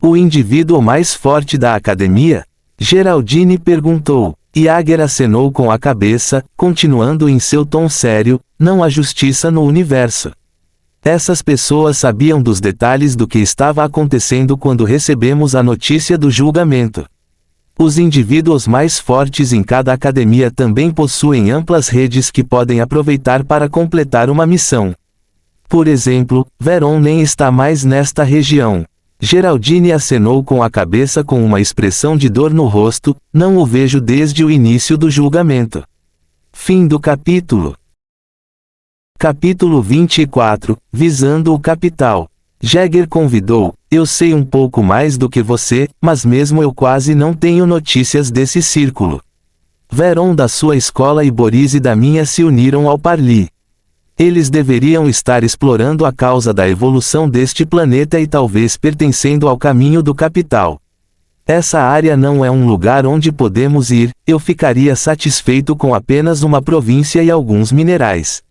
O indivíduo mais forte da academia? Geraldine perguntou. Jagger acenou com a cabeça, continuando em seu tom sério, não há justiça no universo. Essas pessoas sabiam dos detalhes do que estava acontecendo quando recebemos a notícia do julgamento. Os indivíduos mais fortes em cada academia também possuem amplas redes que podem aproveitar para completar uma missão. Por exemplo, Veron nem está mais nesta região. Geraldine acenou com a cabeça com uma expressão de dor no rosto, não o vejo desde o início do julgamento. Fim do capítulo. Capítulo 24, Visando o Capital. Jagger convidou, eu sei um pouco mais do que você, mas mesmo eu quase não tenho notícias desse círculo. Veron da sua escola e Boris da minha se uniram ao Parli. Eles deveriam estar explorando a causa da evolução deste planeta e talvez pertencendo ao caminho do capital. Essa área não é um lugar onde podemos ir, eu ficaria satisfeito com apenas uma província e alguns minerais.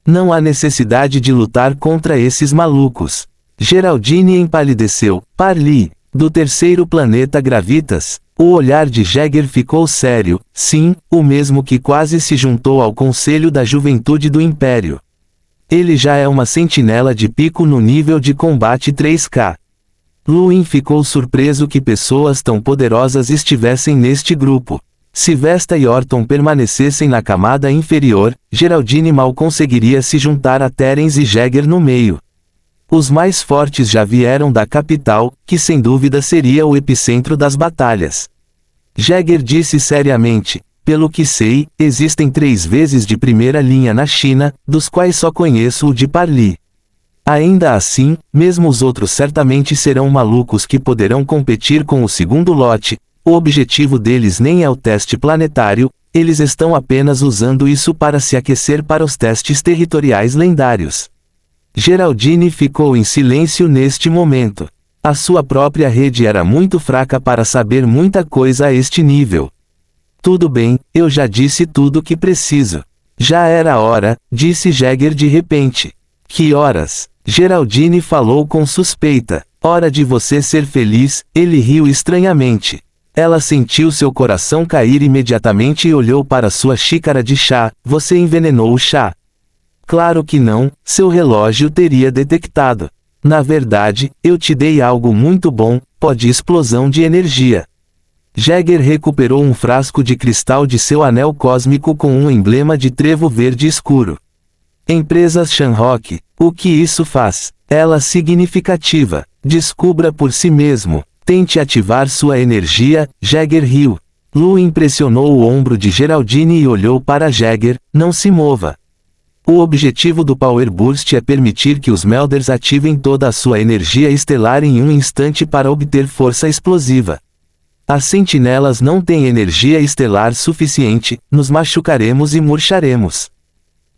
Não há necessidade de lutar contra esses malucos. Geraldine empalideceu. Parli, do terceiro planeta Gravitas. O olhar de Jäger ficou sério, sim, o mesmo que quase se juntou ao Conselho da Juventude do Império. Ele já é uma sentinela de pico no nível de combate 3K. Luin ficou surpreso que pessoas tão poderosas estivessem neste grupo. Se Vesta e Orton permanecessem na camada inferior, Geraldine mal conseguiria se juntar a Terence e Jäger no meio. Os mais fortes já vieram da capital, que sem dúvida seria o epicentro das batalhas. Jäger disse seriamente, pelo que sei, existem 3 vezes de primeira linha na China, dos quais só conheço o de Parli. Ainda assim, mesmo os outros certamente serão malucos que poderão competir com o segundo lote. O objetivo deles nem é o teste planetário, eles estão apenas usando isso para se aquecer para os testes territoriais lendários. Geraldine ficou em silêncio neste momento. A sua própria rede era muito fraca para saber muita coisa a este nível. Tudo bem, eu já disse tudo o que preciso. Já era hora, disse Jäger de repente. Que horas? Geraldine falou com suspeita. Hora de você ser feliz, ele riu estranhamente. Ela sentiu seu coração cair imediatamente e olhou para sua xícara de chá. Você envenenou o chá. Claro que não, seu relógio teria detectado. Na verdade, eu te dei algo muito bom, pó de explosão de energia. Jäger recuperou um frasco de cristal de seu anel cósmico com um emblema de trevo verde escuro. Empresas Shanrock, o que isso faz? Ela significativa. Descubra por si mesmo. Tente ativar sua energia, Jäger riu. Lu impressionou o ombro de Geraldine e olhou para Jäger, não se mova. O objetivo do Power Burst é permitir que os Melders ativem toda a sua energia estelar em um instante para obter força explosiva. As sentinelas não têm energia estelar suficiente, nos machucaremos e murcharemos.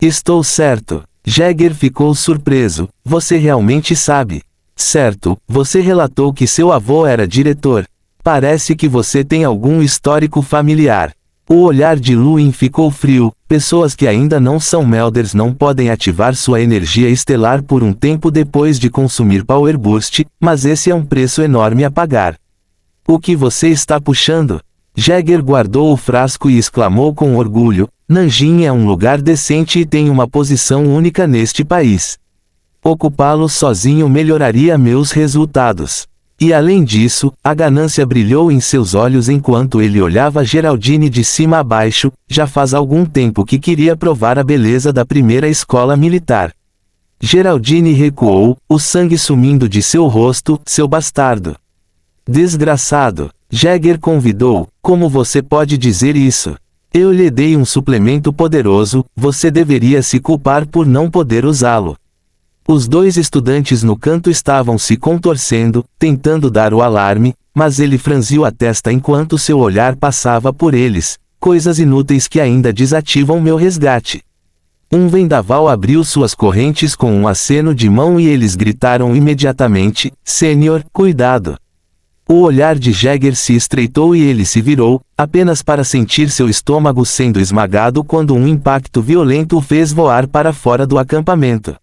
Estou certo. Jäger ficou surpreso. Você realmente sabe. Certo, você relatou que seu avô era diretor. Parece que você tem algum histórico familiar. O olhar de Luin ficou frio. Pessoas que ainda não são Melders não podem ativar sua energia estelar por um tempo depois de consumir Power Burst, mas esse é um preço enorme a pagar. O que você está puxando? Jäger guardou o frasco e exclamou com orgulho, Nanjing é um lugar decente e tem uma posição única neste país. Ocupá-lo sozinho melhoraria meus resultados. E além disso, a ganância brilhou em seus olhos enquanto ele olhava Geraldine de cima a baixo. Já faz algum tempo que queria provar a beleza da primeira escola militar. Geraldine recuou, o sangue sumindo de seu rosto. Seu bastardo. Desgraçado. Jäger convidou, como você pode dizer isso? Eu lhe dei um suplemento poderoso, você deveria se culpar por não poder usá-lo. Os 2 estudantes no canto estavam se contorcendo, tentando dar o alarme, mas ele franziu a testa enquanto seu olhar passava por eles. Coisas inúteis que ainda desativam meu resgate. Um vendaval abriu suas correntes com um aceno de mão e eles gritaram imediatamente, Sênior, cuidado. O olhar de Jäger se estreitou e ele se virou, apenas para sentir seu estômago sendo esmagado quando um impacto violento o fez voar para fora do acampamento.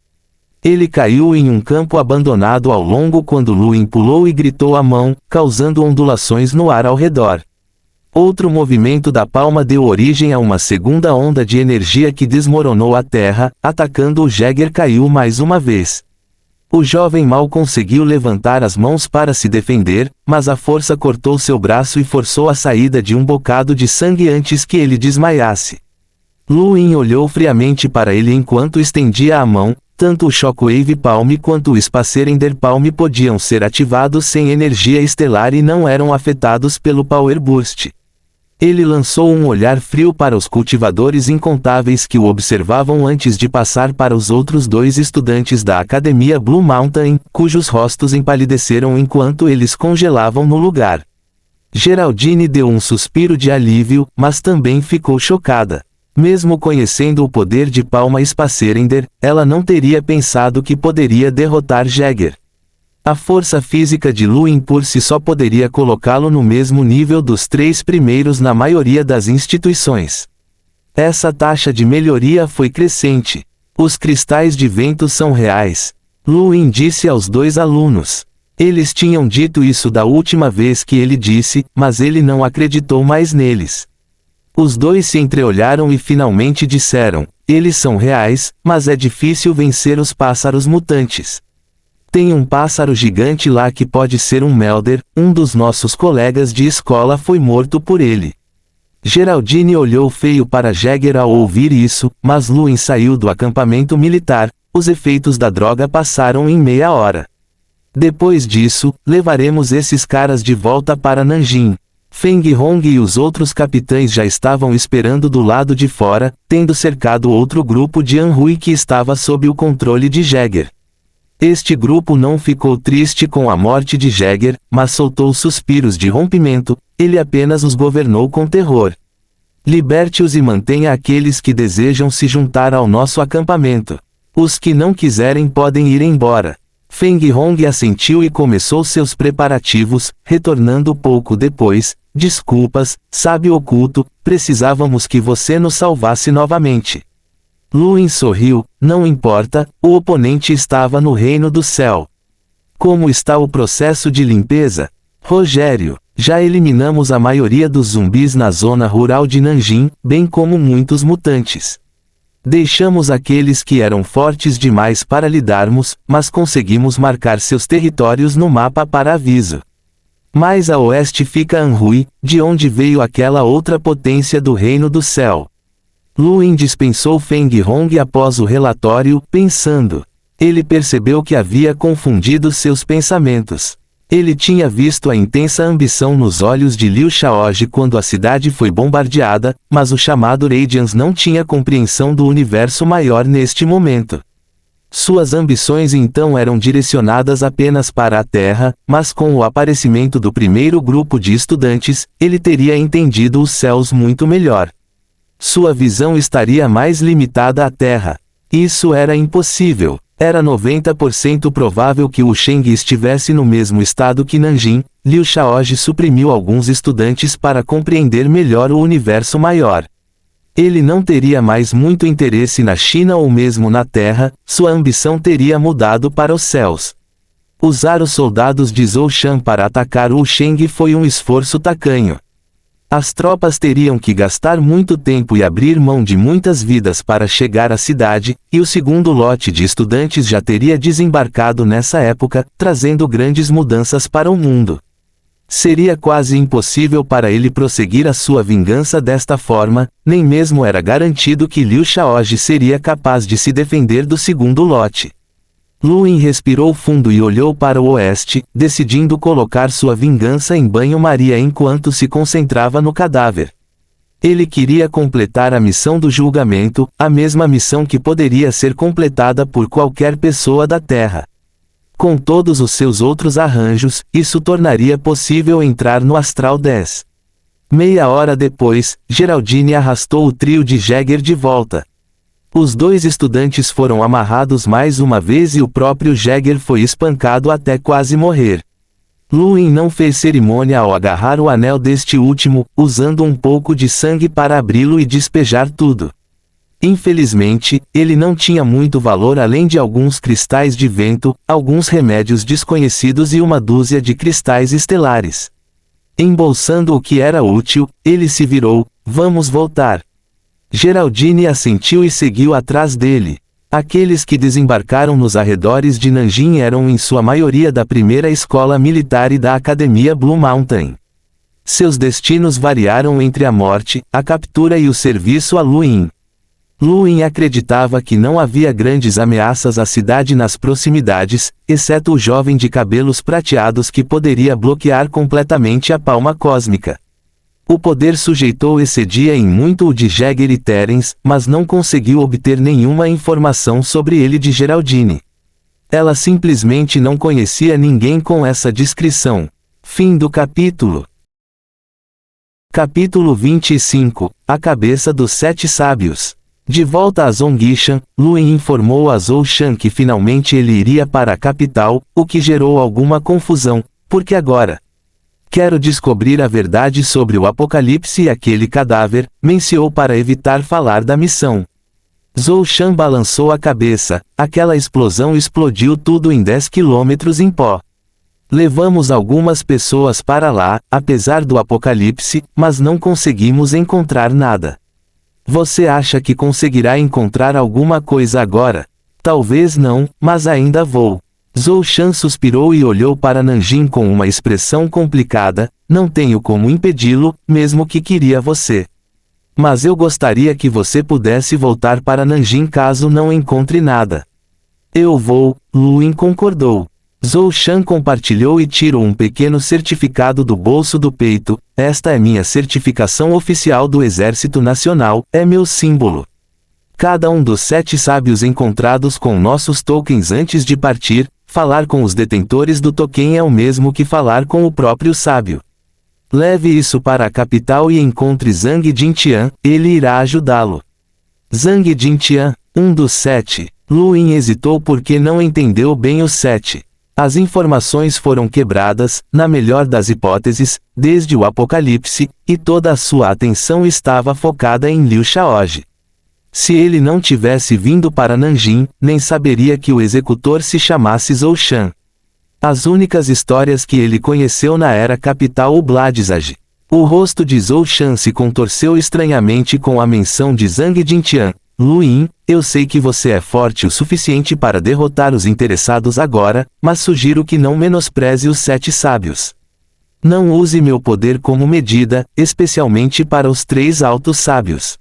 Ele caiu em um campo abandonado ao longo quando Luin pulou e gritou a mão, causando ondulações no ar ao redor. Outro movimento da palma deu origem a uma segunda onda de energia que desmoronou a terra, atacando o Jäger caiu mais uma vez. O jovem mal conseguiu levantar as mãos para se defender, mas a força cortou seu braço e forçou a saída de um bocado de sangue antes que ele desmaiasse. Luin olhou friamente para ele enquanto estendia a mão. Tanto o Shockwave Palm quanto o Spacer Ender Palm podiam ser ativados sem energia estelar e não eram afetados pelo Power Burst. Ele lançou um olhar frio para os cultivadores incontáveis que o observavam antes de passar para os outros 2 estudantes da Academia Blue Mountain, cujos rostos empalideceram enquanto eles congelavam no lugar. Geraldine deu um suspiro de alívio, mas também ficou chocada. Mesmo conhecendo o poder de Palma Spacerender, ela não teria pensado que poderia derrotar Jäger. A força física de Luin por si só poderia colocá-lo no mesmo nível dos 3 primeiros na maioria das instituições. Essa taxa de melhoria foi crescente. Os cristais de vento são reais. Luin disse aos 2 alunos. Eles tinham dito isso da última vez que ele disse, mas ele não acreditou mais neles. Os 2 se entreolharam e finalmente disseram: eles são reais, mas é difícil vencer os pássaros mutantes. Tem um pássaro gigante lá que pode ser um Melder, um dos nossos colegas de escola foi morto por ele. Geraldine olhou feio para Jäger ao ouvir isso, mas Luin saiu do acampamento militar, os efeitos da droga passaram em meia hora. Depois disso, levaremos esses caras de volta para Nanjing. Feng Hong e os outros capitães já estavam esperando do lado de fora, tendo cercado outro grupo de Anhui que estava sob o controle de Jäger. Este grupo não ficou triste com a morte de Jäger, mas soltou suspiros de rompimento, ele apenas os governou com terror. Liberte-os e mantenha aqueles que desejam se juntar ao nosso acampamento. Os que não quiserem podem ir embora. Feng Hong assentiu e começou seus preparativos, retornando pouco depois. Desculpas, sábio oculto, precisávamos que você nos salvasse novamente. Luin sorriu, não importa, o oponente estava no reino do céu. Como está o processo de limpeza? Rogério, já eliminamos a maioria dos zumbis na zona rural de Nanjing, bem como muitos mutantes. Deixamos aqueles que eram fortes demais para lidarmos, mas conseguimos marcar seus territórios no mapa para aviso. Mais a oeste fica Anhui, de onde veio aquela outra potência do reino do céu. Luin dispensou Feng Hong após o relatório, pensando. Ele percebeu que havia confundido seus pensamentos. Ele tinha visto a intensa ambição nos olhos de Liu Shaoji quando a cidade foi bombardeada, mas o chamado Radiance não tinha compreensão do universo maior neste momento. Suas ambições então eram direcionadas apenas para a Terra, mas com o aparecimento do primeiro grupo de estudantes, ele teria entendido os céus muito melhor. Sua visão estaria mais limitada à Terra. Isso era impossível. Era 90% provável que Wu Sheng estivesse no mesmo estado que Nanjing. Liu Shaoji suprimiu alguns estudantes para compreender melhor o universo maior. Ele não teria mais muito interesse na China ou mesmo na Terra, sua ambição teria mudado para os céus. Usar os soldados de Zhou Shan para atacar Wu Sheng foi um esforço tacanho. As tropas teriam que gastar muito tempo e abrir mão de muitas vidas para chegar à cidade, e o segundo lote de estudantes já teria desembarcado nessa época, trazendo grandes mudanças para o mundo. Seria quase impossível para ele prosseguir a sua vingança desta forma, nem mesmo era garantido que Liu Shaoji seria capaz de se defender do segundo lote. Luin respirou fundo e olhou para o oeste, decidindo colocar sua vingança em banho-maria enquanto se concentrava no cadáver. Ele queria completar a missão do julgamento, a mesma missão que poderia ser completada por qualquer pessoa da Terra. Com todos os seus outros arranjos, isso tornaria possível entrar no Astral 10. Meia hora depois, Geraldine arrastou o trio de Jäger de volta. Os 2 estudantes foram amarrados mais uma vez e o próprio Jäger foi espancado até quase morrer. Luin não fez cerimônia ao agarrar o anel deste último, usando um pouco de sangue para abri-lo e despejar tudo. Infelizmente, ele não tinha muito valor além de alguns cristais de vento, alguns remédios desconhecidos e uma dúzia de cristais estelares. Embolsando o que era útil, ele se virou, vamos voltar. Geraldine assentiu e seguiu atrás dele. Aqueles que desembarcaram nos arredores de Nanjing eram em sua maioria da primeira escola militar e da Academia Blue Mountain. Seus destinos variaram entre a morte, a captura e o serviço a Luin. Luin acreditava que não havia grandes ameaças à cidade nas proximidades, exceto o jovem de cabelos prateados que poderia bloquear completamente a palma cósmica. O poder sujeitou excedia em muito o de Jäger e Terence, mas não conseguiu obter nenhuma informação sobre ele de Geraldine. Ela simplesmente não conhecia ninguém com essa descrição. Fim do capítulo. Capítulo 25. A cabeça dos 7 sábios. De volta a Zongishan, Luin informou a Zhou Shan que finalmente ele iria para a capital, o que gerou alguma confusão, porque agora quero descobrir a verdade sobre o apocalipse e aquele cadáver, mencionou para evitar falar da missão. Zhou Shan balançou a cabeça, aquela explosão explodiu tudo em 10 quilômetros em pó. Levamos algumas pessoas para lá, apesar do apocalipse, mas não conseguimos encontrar nada. Você acha que conseguirá encontrar alguma coisa agora? Talvez não, mas ainda vou. Zhou Shan suspirou e olhou para Nanjing com uma expressão complicada, não tenho como impedi-lo, mesmo que queria você. Mas eu gostaria que você pudesse voltar para Nanjing caso não encontre nada. Eu vou, Luin concordou. Zhou Shan compartilhou e tirou um pequeno certificado do bolso do peito. Esta é minha certificação oficial do Exército Nacional, é meu símbolo. Cada um dos 7 sábios encontrados com nossos tokens antes de partir, falar com os detentores do token é o mesmo que falar com o próprio sábio. Leve isso para a capital e encontre Zhang Jintian, ele irá ajudá-lo. Zhang Jintian, um dos 7. Luin hesitou porque não entendeu bem os 7. As informações foram quebradas, na melhor das hipóteses, desde o apocalipse, e toda a sua atenção estava focada em Liu Shaoji. Se ele não tivesse vindo para Nanjing, nem saberia que o executor se chamasse Zhou Shan. As únicas histórias que ele conheceu na era capital o Bladizag. O rosto de Zhou Shan se contorceu estranhamente com a menção de Zhang Jintian. Luin, eu sei que você é forte o suficiente para derrotar os interessados agora, mas sugiro que não menospreze os 7 sábios. Não use meu poder como medida, especialmente para os 3 altos sábios.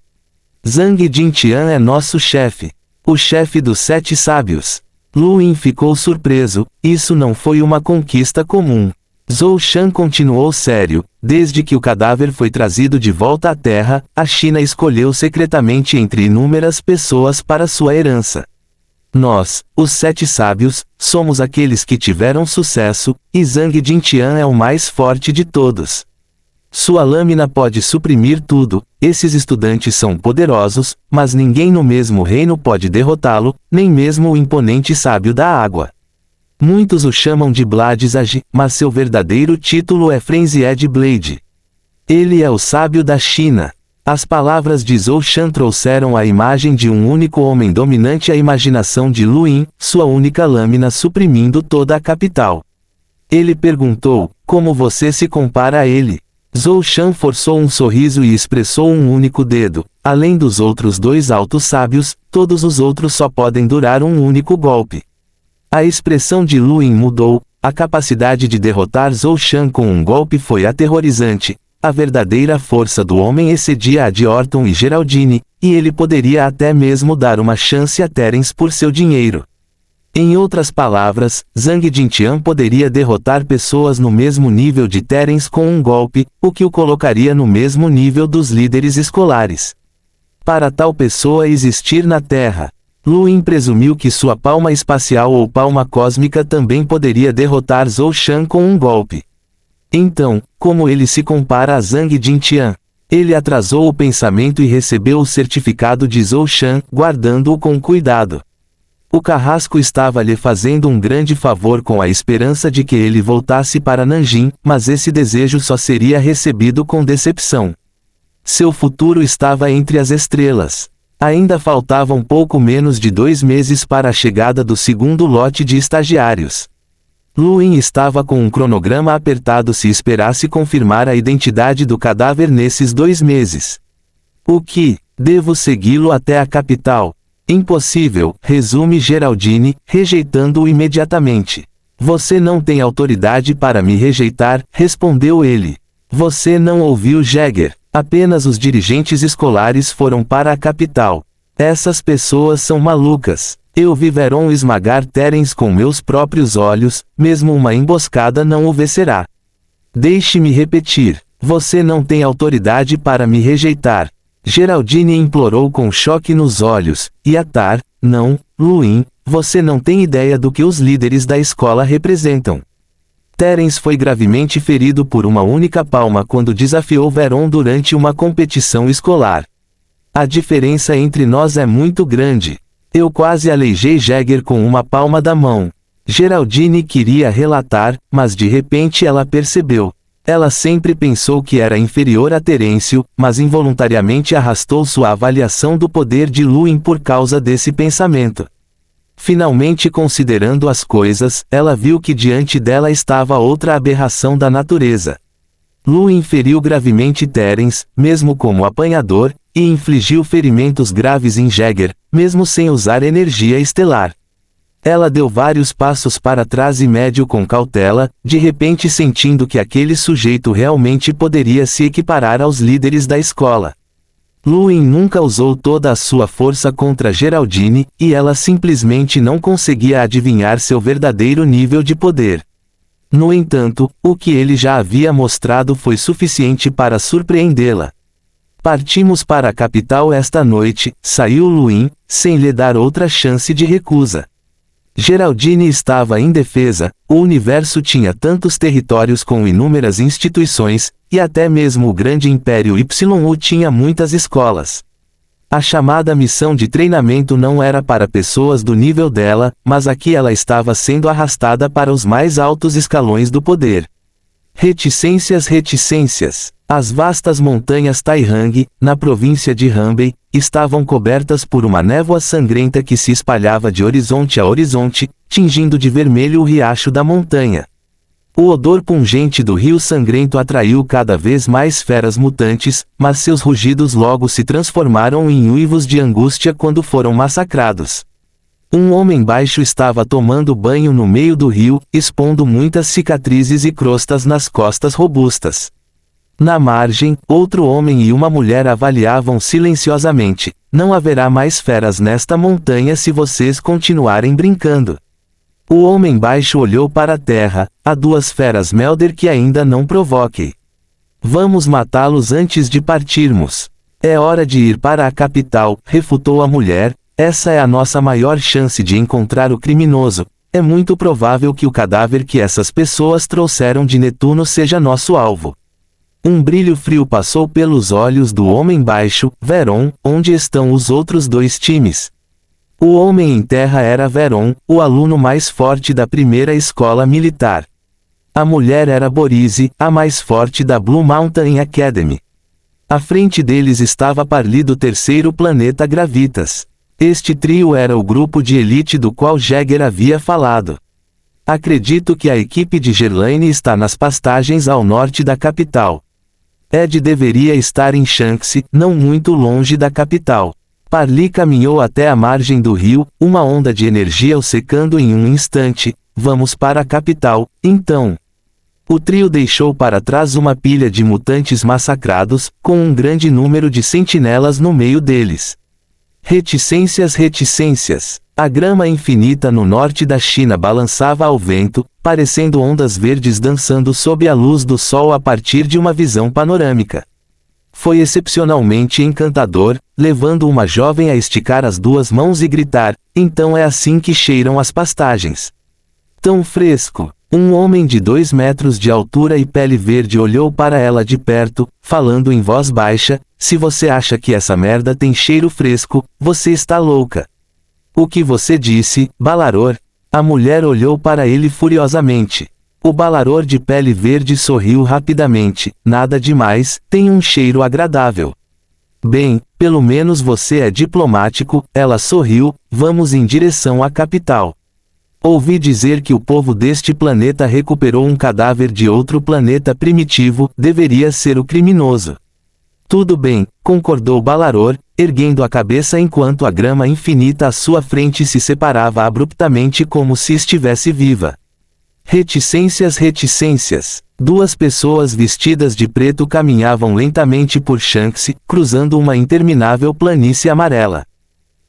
Zhang Jintian é nosso chefe. O chefe dos 7 sábios. Luin ficou surpreso, isso não foi uma conquista comum. Zhou Shan continuou sério, desde que o cadáver foi trazido de volta à Terra, a China escolheu secretamente entre inúmeras pessoas para sua herança. Nós, os 7 sábios, somos aqueles que tiveram sucesso, e Zhang Jintian é o mais forte de todos. Sua lâmina pode suprimir tudo, esses estudantes são poderosos, mas ninguém no mesmo reino pode derrotá-lo, nem mesmo o imponente sábio da água. Muitos o chamam de Bladizag, mas seu verdadeiro título é Frenzied Blade. Ele é o sábio da China. As palavras de Zhou Shan trouxeram a imagem de um único homem dominante à imaginação de Luin, sua única lâmina suprimindo toda a capital. Ele perguntou, como você se compara a ele? Zhou Shan forçou um sorriso e expressou um único dedo. Além dos outros 2 altos sábios, todos os outros só podem durar um único golpe. A expressão de Luin mudou, a capacidade de derrotar Zhou Shan com um golpe foi aterrorizante, a verdadeira força do homem excedia a de Orton e Geraldine, e ele poderia até mesmo dar uma chance a Terence por seu dinheiro. Em outras palavras, Zhang Jintian poderia derrotar pessoas no mesmo nível de Terence com um golpe, o que o colocaria no mesmo nível dos líderes escolares. Para tal pessoa existir na Terra, Luin presumiu que sua palma espacial ou palma cósmica também poderia derrotar Zhou Shan com um golpe. Então, como ele se compara a Zhang Jintian? Ele atrasou o pensamento e recebeu o certificado de Zhou Shan, guardando-o com cuidado. O carrasco estava lhe fazendo um grande favor com a esperança de que ele voltasse para Nanjing, mas esse desejo só seria recebido com decepção. Seu futuro estava entre as estrelas. Ainda faltavam pouco menos de 2 meses para a chegada do segundo lote de estagiários. Luin estava com um cronograma apertado se esperasse confirmar a identidade do cadáver nesses 2 meses. O que? Devo segui-lo até a capital? Impossível, resume Geraldine, rejeitando-o imediatamente. Você não tem autoridade para me rejeitar, respondeu ele. Você não ouviu Jäger. Apenas os dirigentes escolares foram para a capital. Essas pessoas são malucas. Eu vi Veron esmagar Terence com meus próprios olhos, mesmo uma emboscada não o vencerá. Deixe-me repetir. Você não tem autoridade para me rejeitar. Geraldine implorou com choque nos olhos, e Atar, não, Luin, você não tem ideia do que os líderes da escola representam. Terence foi gravemente ferido por uma única palma quando desafiou Veron durante uma competição escolar. A diferença entre nós é muito grande. Eu quase aleijei Jagger com uma palma da mão. Geraldine queria relatar, mas de repente ela percebeu. Ela sempre pensou que era inferior a Terêncio, mas involuntariamente arrastou sua avaliação do poder de Luin por causa desse pensamento. Finalmente, considerando as coisas, ela viu que diante dela estava outra aberração da natureza. Luin feriu gravemente Terence, mesmo como apanhador, e infligiu ferimentos graves em Jagger, mesmo sem usar energia estelar. Ela deu vários passos para trás e médio com cautela, de repente sentindo que aquele sujeito realmente poderia se equiparar aos líderes da escola. Luin nunca usou toda a sua força contra Geraldine, e ela simplesmente não conseguia adivinhar seu verdadeiro nível de poder. No entanto, o que ele já havia mostrado foi suficiente para surpreendê-la. Partimos para a capital esta noite, saiu Luin, sem lhe dar outra chance de recusa. Geraldine estava indefesa, o universo tinha tantos territórios com inúmeras instituições, e até mesmo o grande Império YU tinha muitas escolas. A chamada missão de treinamento não era para pessoas do nível dela, mas aqui ela estava sendo arrastada para os mais altos escalões do poder. Reticências. As vastas montanhas Taihang, na província de Hanbei, estavam cobertas por uma névoa sangrenta que se espalhava de horizonte a horizonte, tingindo de vermelho o riacho da montanha. O odor pungente do rio sangrento atraiu cada vez mais feras mutantes, mas seus rugidos logo se transformaram em uivos de angústia quando foram massacrados. Um homem baixo estava tomando banho no meio do rio, expondo muitas cicatrizes e crostas nas costas robustas. Na margem, outro homem e uma mulher avaliavam silenciosamente: não haverá mais feras nesta montanha se vocês continuarem brincando. O homem baixo olhou para a terra: há duas feras Melder que ainda não provoquei. Vamos matá-los antes de partirmos. É hora de ir para a capital, refutou a mulher. Essa é a nossa maior chance de encontrar o criminoso. É muito provável que o cadáver que essas pessoas trouxeram de Netuno seja nosso alvo. Um brilho frio passou pelos olhos do homem baixo. Veron, onde estão os outros dois times? O homem em terra era Veron, o aluno mais forte da primeira escola militar. A mulher era Borise, a mais forte da Blue Mountain Academy. À frente deles estava Parli do terceiro planeta Gravitas. Este trio era o grupo de elite do qual Jagger havia falado. Acredito que a equipe de Gerlaine está nas pastagens ao norte da capital. Ed deveria estar em Shanxi, não muito longe da capital. Parli caminhou até a margem do rio, uma onda de energia o secando em um instante. Vamos para a capital, então. O trio deixou para trás uma pilha de mutantes massacrados, com um grande número de sentinelas no meio deles. Reticências. A grama infinita no norte da China balançava ao vento, parecendo ondas verdes dançando sob a luz do sol a partir de uma visão panorâmica. Foi excepcionalmente encantador, levando uma jovem a esticar as duas mãos e gritar: então é assim que cheiram as pastagens. Tão fresco. Um homem de 2 metros de altura e pele verde olhou para ela de perto, falando em voz baixa: se você acha que essa merda tem cheiro fresco, você está louca. O que você disse, Balaror? A mulher olhou para ele furiosamente. O Balaror de pele verde sorriu rapidamente: nada demais, tem um cheiro agradável. Bem, pelo menos você é diplomático, ela sorriu. Vamos em direção à capital. Ouvi dizer que o povo deste planeta recuperou um cadáver de outro planeta primitivo, deveria ser o criminoso. Tudo bem, concordou Balaror, erguendo a cabeça enquanto a grama infinita à sua frente se separava abruptamente como se estivesse viva. Reticências. 2 pessoas vestidas de preto caminhavam lentamente por Shanxi, cruzando uma interminável planície amarela.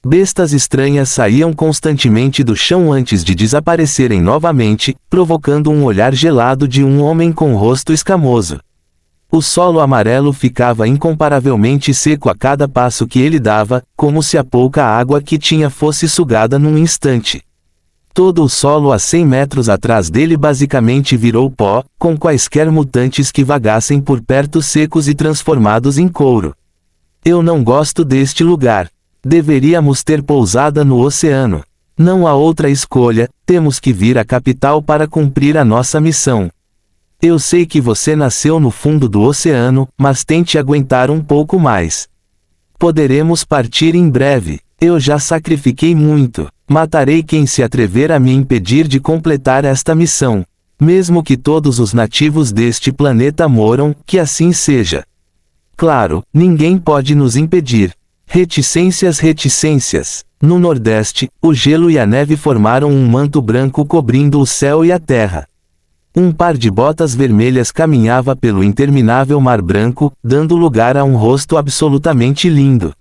Bestas estranhas saíam constantemente do chão antes de desaparecerem novamente, provocando um olhar gelado de um homem com rosto escamoso. O solo amarelo ficava incomparavelmente seco a cada passo que ele dava, como se a pouca água que tinha fosse sugada num instante. Todo o solo a 100 metros atrás dele basicamente virou pó, com quaisquer mutantes que vagassem por perto secos e transformados em couro. Eu não gosto deste lugar. Deveríamos ter pousada no oceano. Não há outra escolha, temos que vir à capital para cumprir a nossa missão. Eu sei que você nasceu no fundo do oceano, mas tente aguentar um pouco mais. Poderemos partir em breve. Eu já sacrifiquei muito. Matarei quem se atrever a me impedir de completar esta missão. Mesmo que todos os nativos deste planeta moram, que assim seja. Claro, ninguém pode nos impedir. Reticências, reticências. No Nordeste, o gelo e a neve formaram um manto branco cobrindo o céu e a terra. Um par de botas vermelhas caminhava pelo interminável mar branco, dando lugar a um rosto absolutamente lindo.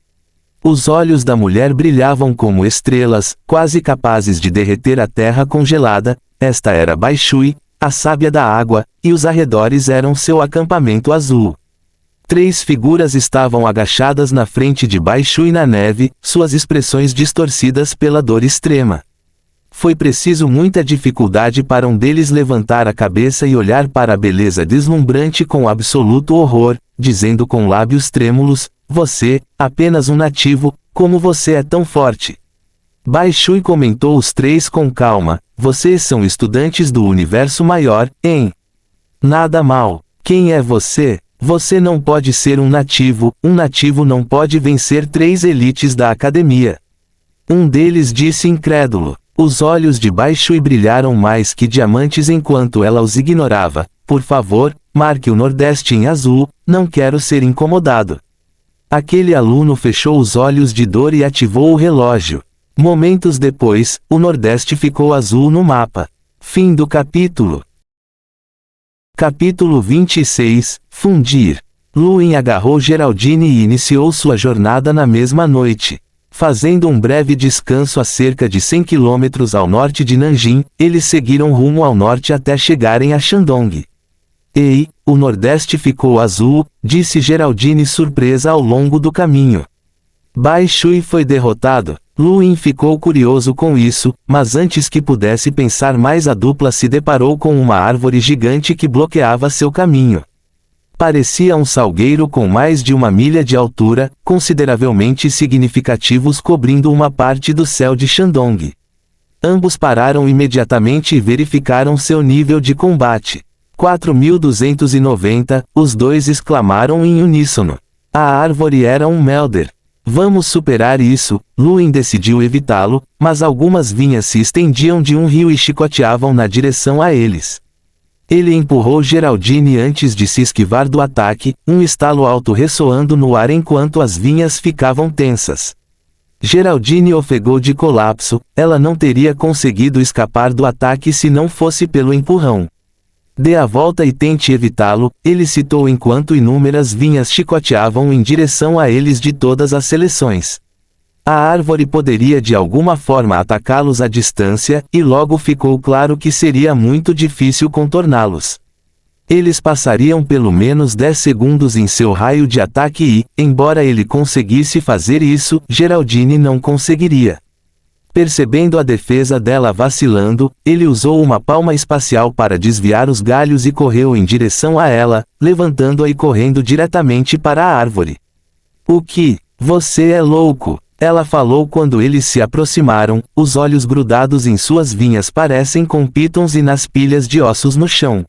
Os olhos da mulher brilhavam como estrelas, quase capazes de derreter a terra congelada. Esta era Bai Shui, a sábia da água, e os arredores eram seu acampamento azul. 3 figuras estavam agachadas na frente de Bai Shui na neve, suas expressões distorcidas pela dor extrema. Foi preciso muita dificuldade para um deles levantar a cabeça e olhar para a beleza deslumbrante com absoluto horror, dizendo com lábios trêmulos: "Você, apenas um nativo, como você é tão forte?" Bai Shui comentou os 3 com calma: "Vocês são estudantes do universo maior, hein? Nada mal. Quem é você? Você não pode ser um nativo não pode vencer 3 elites da academia." Um deles disse incrédulo. Os olhos de Bai Shui brilharam mais que diamantes enquanto ela os ignorava. "Por favor, marque o Nordeste em azul, não quero ser incomodado." Aquele aluno fechou os olhos de dor e ativou o relógio. Momentos depois, o Nordeste ficou azul no mapa. Fim do capítulo. Capítulo 26, Fundir. Lúin agarrou Geraldine e iniciou sua jornada na mesma noite. Fazendo um breve descanso a cerca de 100 quilômetros ao norte de Nanjing, eles seguiram rumo ao norte até chegarem a Shandong. "Ei, o Nordeste ficou azul", disse Geraldine surpresa ao longo do caminho. Bai Shui foi derrotado. Lúin ficou curioso com isso, mas antes que pudesse pensar mais a dupla se deparou com uma árvore gigante que bloqueava seu caminho. Parecia um salgueiro com mais de 1 milha de altura, consideravelmente significativos cobrindo uma parte do céu de Shandong. Ambos pararam imediatamente e verificaram seu nível de combate. 4.290, os dois exclamaram em uníssono. A árvore era um Melder. "Vamos superar isso." Lúin decidiu evitá-lo, mas algumas vinhas se estendiam de um rio e chicoteavam na direção a eles. Ele empurrou Geraldine antes de se esquivar do ataque, um estalo alto ressoando no ar enquanto as vinhas ficavam tensas. Geraldine ofegou de colapso, ela não teria conseguido escapar do ataque se não fosse pelo empurrão. "Dê a volta e tente evitá-lo", ele citou enquanto inúmeras vinhas chicoteavam em direção a eles de todas as seleções. A árvore poderia de alguma forma atacá-los à distância, e logo ficou claro que seria muito difícil contorná-los. Eles passariam pelo menos 10 segundos em seu raio de ataque e, embora ele conseguisse fazer isso, Geraldine não conseguiria. Percebendo a defesa dela vacilando, ele usou uma palma espacial para desviar os galhos e correu em direção a ela, levantando-a e correndo diretamente para a árvore. "O que? Você é louco!" Ela falou quando eles se aproximaram, os olhos grudados em suas vinhas parecem com pitons e nas pilhas de ossos no chão.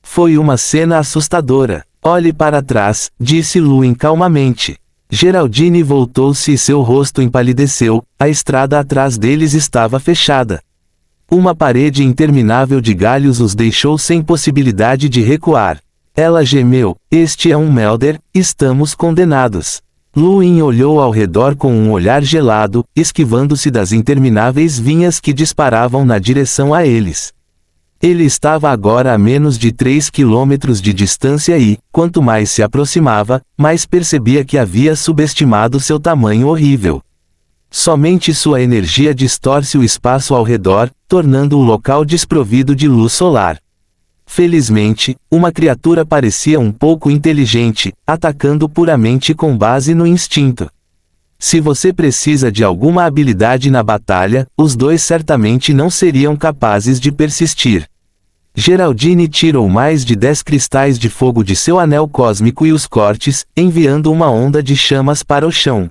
Foi uma cena assustadora. "Olhe para trás", disse Lúin calmamente. Geraldine voltou-se e seu rosto empalideceu, a estrada atrás deles estava fechada. Uma parede interminável de galhos os deixou sem possibilidade de recuar. Ela gemeu: "Este é um Melder, estamos condenados." Lúin olhou ao redor com um olhar gelado, esquivando-se das intermináveis vinhas que disparavam na direção a eles. Ele estava agora a menos de 3 quilômetros de distância e, quanto mais se aproximava, mais percebia que havia subestimado seu tamanho horrível. Somente sua energia distorce o espaço ao redor, tornando o local desprovido de luz solar. Felizmente, uma criatura parecia um pouco inteligente, atacando puramente com base no instinto. Se você precisa de alguma habilidade na batalha, os dois certamente não seriam capazes de persistir. Geraldine tirou mais de 10 cristais de fogo de seu anel cósmico e os cortes, enviando uma onda de chamas para o chão.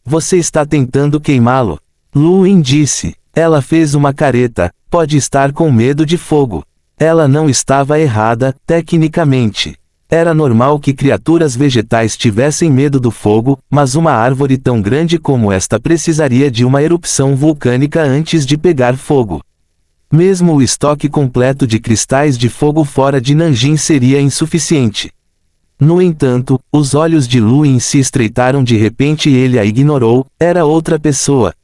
Você está tentando queimá-lo. Luin disse. Ela fez uma careta, pode estar com medo de fogo. Ela não estava errada, tecnicamente. Era normal que criaturas vegetais tivessem medo do fogo, mas uma árvore tão grande como esta precisaria de uma erupção vulcânica antes de pegar fogo. Mesmo o estoque completo de cristais de fogo fora de Nanjing seria insuficiente. No entanto, os olhos de Luin se estreitaram de repente e ele a ignorou, era outra pessoa.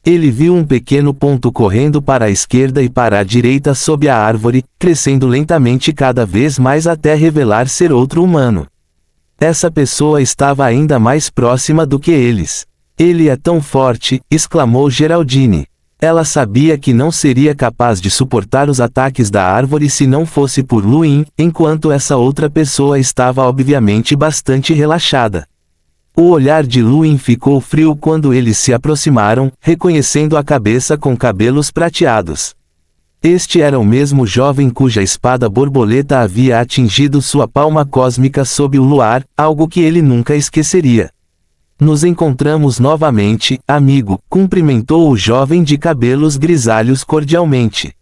Ele viu um pequeno ponto correndo para a esquerda e para a direita sob a árvore, crescendo lentamente cada vez mais até revelar ser outro humano. Essa pessoa estava ainda mais próxima do que eles. Ele é tão forte, exclamou Geraldine. Ela sabia que não seria capaz de suportar os ataques da árvore se não fosse por Luin, enquanto essa outra pessoa estava obviamente bastante relaxada. O olhar de Luin ficou frio quando eles se aproximaram, reconhecendo a cabeça com cabelos prateados. Este era o mesmo jovem cuja espada borboleta havia atingido sua palma cósmica sob o luar, algo que ele nunca esqueceria. Nos encontramos novamente, amigo, cumprimentou o jovem de cabelos grisalhos cordialmente.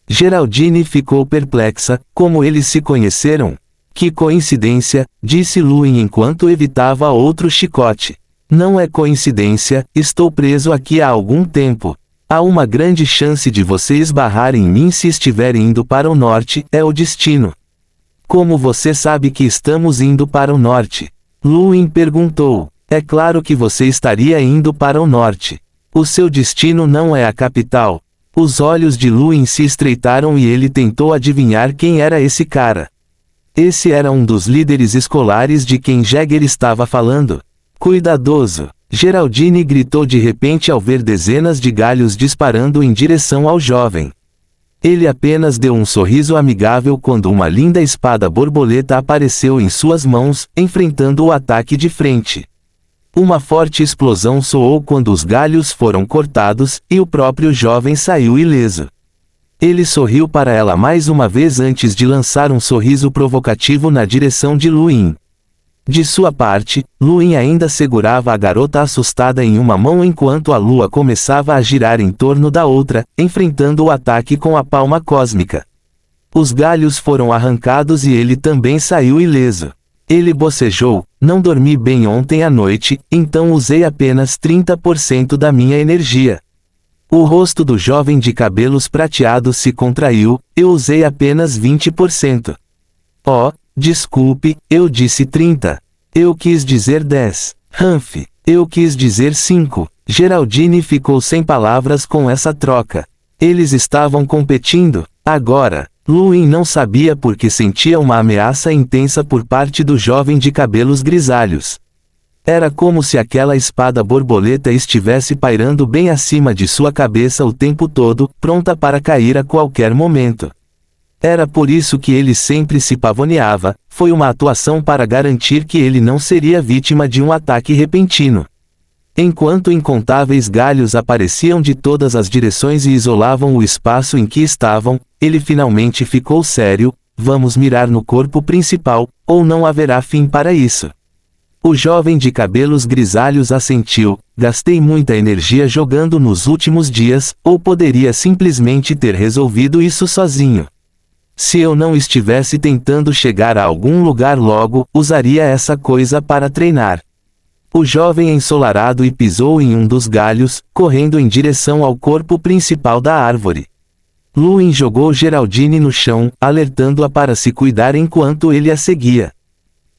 Geraldine ficou perplexa, como eles se conheceram? Que coincidência, disse Luin enquanto evitava outro chicote. Não é coincidência, estou preso aqui há algum tempo. Há uma grande chance de você esbarrar em mim se estiver indo para o norte, é o destino. Como você sabe que estamos indo para o norte? Luin perguntou. É claro que você estaria indo para o norte. O seu destino não é a capital. Os olhos de Luin se estreitaram e ele tentou adivinhar quem era esse cara. Esse era um dos líderes escolares de quem Jäger estava falando. Cuidadoso! Geraldine gritou de repente ao ver dezenas de galhos disparando em direção ao jovem. Ele apenas deu um sorriso amigável quando uma linda espada borboleta apareceu em suas mãos, enfrentando o ataque de frente. Uma forte explosão soou quando os galhos foram cortados, e o próprio jovem saiu ileso. Ele sorriu para ela mais uma vez antes de lançar um sorriso provocativo na direção de Luin. De sua parte, Luin ainda segurava a garota assustada em uma mão enquanto a lua começava a girar em torno da outra, enfrentando o ataque com a palma cósmica. Os galhos foram arrancados e ele também saiu ileso. Ele bocejou, não dormi bem ontem à noite, então usei apenas 30% da minha energia. O rosto do jovem de cabelos prateados se contraiu, eu usei apenas 20%. Oh, desculpe, eu disse 30. Eu quis dizer 10. Humph, eu quis dizer 5. Geraldine ficou sem palavras com essa troca. Eles estavam competindo, agora. Luin não sabia porque sentia uma ameaça intensa por parte do jovem de cabelos grisalhos. Era como se aquela espada borboleta estivesse pairando bem acima de sua cabeça o tempo todo, pronta para cair a qualquer momento. Era por isso que ele sempre se pavoneava, foi uma atuação para garantir que ele não seria vítima de um ataque repentino. Enquanto incontáveis galhos apareciam de todas as direções e isolavam o espaço em que estavam, ele finalmente ficou sério, vamos mirar no corpo principal, ou não haverá fim para isso. O jovem de cabelos grisalhos assentiu, gastei muita energia jogando nos últimos dias, ou poderia simplesmente ter resolvido isso sozinho. Se eu não estivesse tentando chegar a algum lugar logo, usaria essa coisa para treinar. O jovem ensolarado e pisou em um dos galhos, correndo em direção ao corpo principal da árvore. Luin jogou Geraldine no chão, alertando-a para se cuidar enquanto ele a seguia.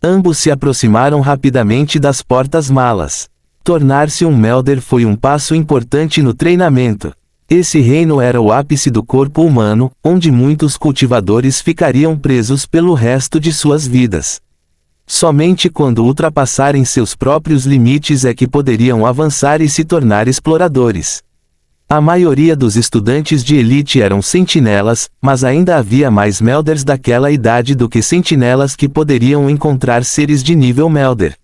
Ambos se aproximaram rapidamente das portas-malas. Tornar-se um Melder foi um passo importante no treinamento. Esse reino era o ápice do corpo humano, onde muitos cultivadores ficariam presos pelo resto de suas vidas. Somente quando ultrapassarem seus próprios limites é que poderiam avançar e se tornar exploradores. A maioria dos estudantes de elite eram sentinelas, mas ainda havia mais Melders daquela idade do que sentinelas que poderiam encontrar seres de nível Melder.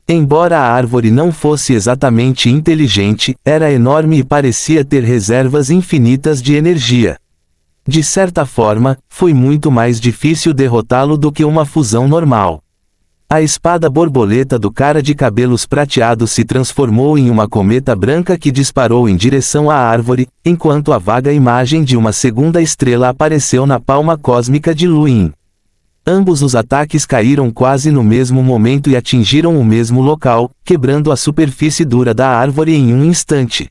Embora a árvore não fosse exatamente inteligente, era enorme e parecia ter reservas infinitas de energia. De certa forma, foi muito mais difícil derrotá-lo do que uma fusão normal. A espada borboleta do cara de cabelos prateados se transformou em uma cometa branca que disparou em direção à árvore, enquanto a vaga imagem de uma segunda estrela apareceu na palma cósmica de Luin. Ambos os ataques caíram quase no mesmo momento e atingiram o mesmo local, quebrando a superfície dura da árvore em um instante.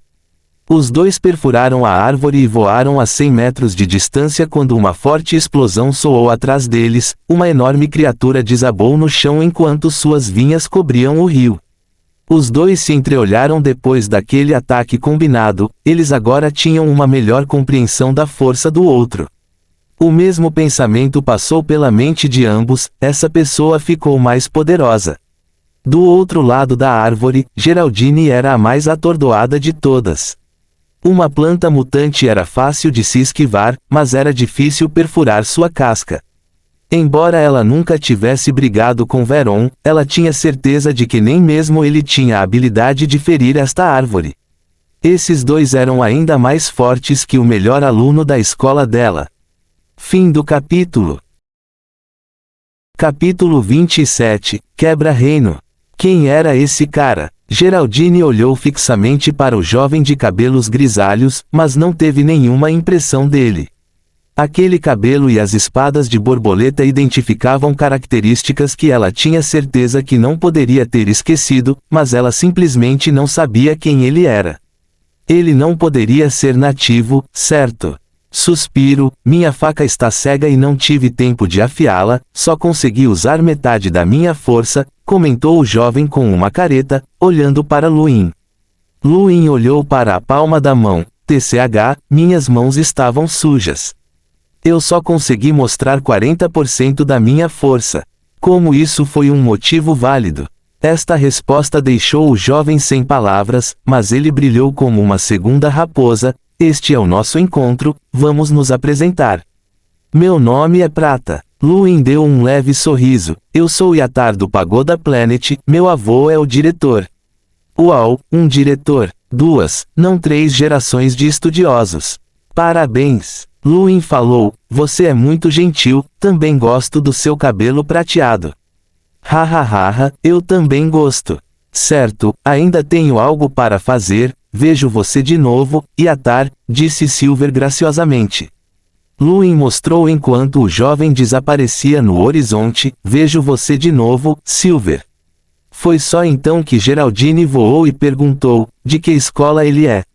Os dois perfuraram a árvore e voaram a 100 metros de distância quando uma forte explosão soou atrás deles. Uma enorme criatura desabou no chão enquanto suas vinhas cobriam o rio. Os dois se entreolharam depois daquele ataque combinado, eles agora tinham uma melhor compreensão da força do outro. O mesmo pensamento passou pela mente de ambos, essa pessoa ficou mais poderosa. Do outro lado da árvore, Geraldine era a mais atordoada de todas. Uma planta mutante era fácil de se esquivar, mas era difícil perfurar sua casca. Embora ela nunca tivesse brigado com Veron, ela tinha certeza de que nem mesmo ele tinha a habilidade de ferir esta árvore. Esses dois eram ainda mais fortes que o melhor aluno da escola dela. Fim do capítulo. Capítulo 27, Quebra-Reino. Quem era esse cara? Geraldine olhou fixamente para o jovem de cabelos grisalhos, mas não teve nenhuma impressão dele. Aquele cabelo e as espadas de borboleta identificavam características que ela tinha certeza que não poderia ter esquecido, mas ela simplesmente não sabia quem ele era. Ele não poderia ser nativo, certo? Suspiro, minha faca está cega e não tive tempo de afiá-la, só consegui usar metade da minha força, comentou o jovem com uma careta, olhando para Luin. Luin olhou para a palma da mão. TCH, minhas mãos estavam sujas. Eu só consegui mostrar 40% da minha força. Como isso foi um motivo válido? Esta resposta deixou o jovem sem palavras, mas ele brilhou como uma segunda raposa. Este é o nosso encontro, vamos nos apresentar. Meu nome é Prata. Luin deu um leve sorriso. Eu sou Yatar do Pagoda Planet, meu avô é o diretor. Uau, um diretor. 2, não 3 gerações de estudiosos. Parabéns. Luin falou, você é muito gentil, também gosto do seu cabelo prateado. Hahaha, eu também gosto. Certo, ainda tenho algo para fazer. Vejo você de novo, Yatar, disse Silver graciosamente. Luin mostrou enquanto o jovem desaparecia no horizonte, vejo você de novo, Silver. Foi só então que Geraldine voou e perguntou, de que escola ele é?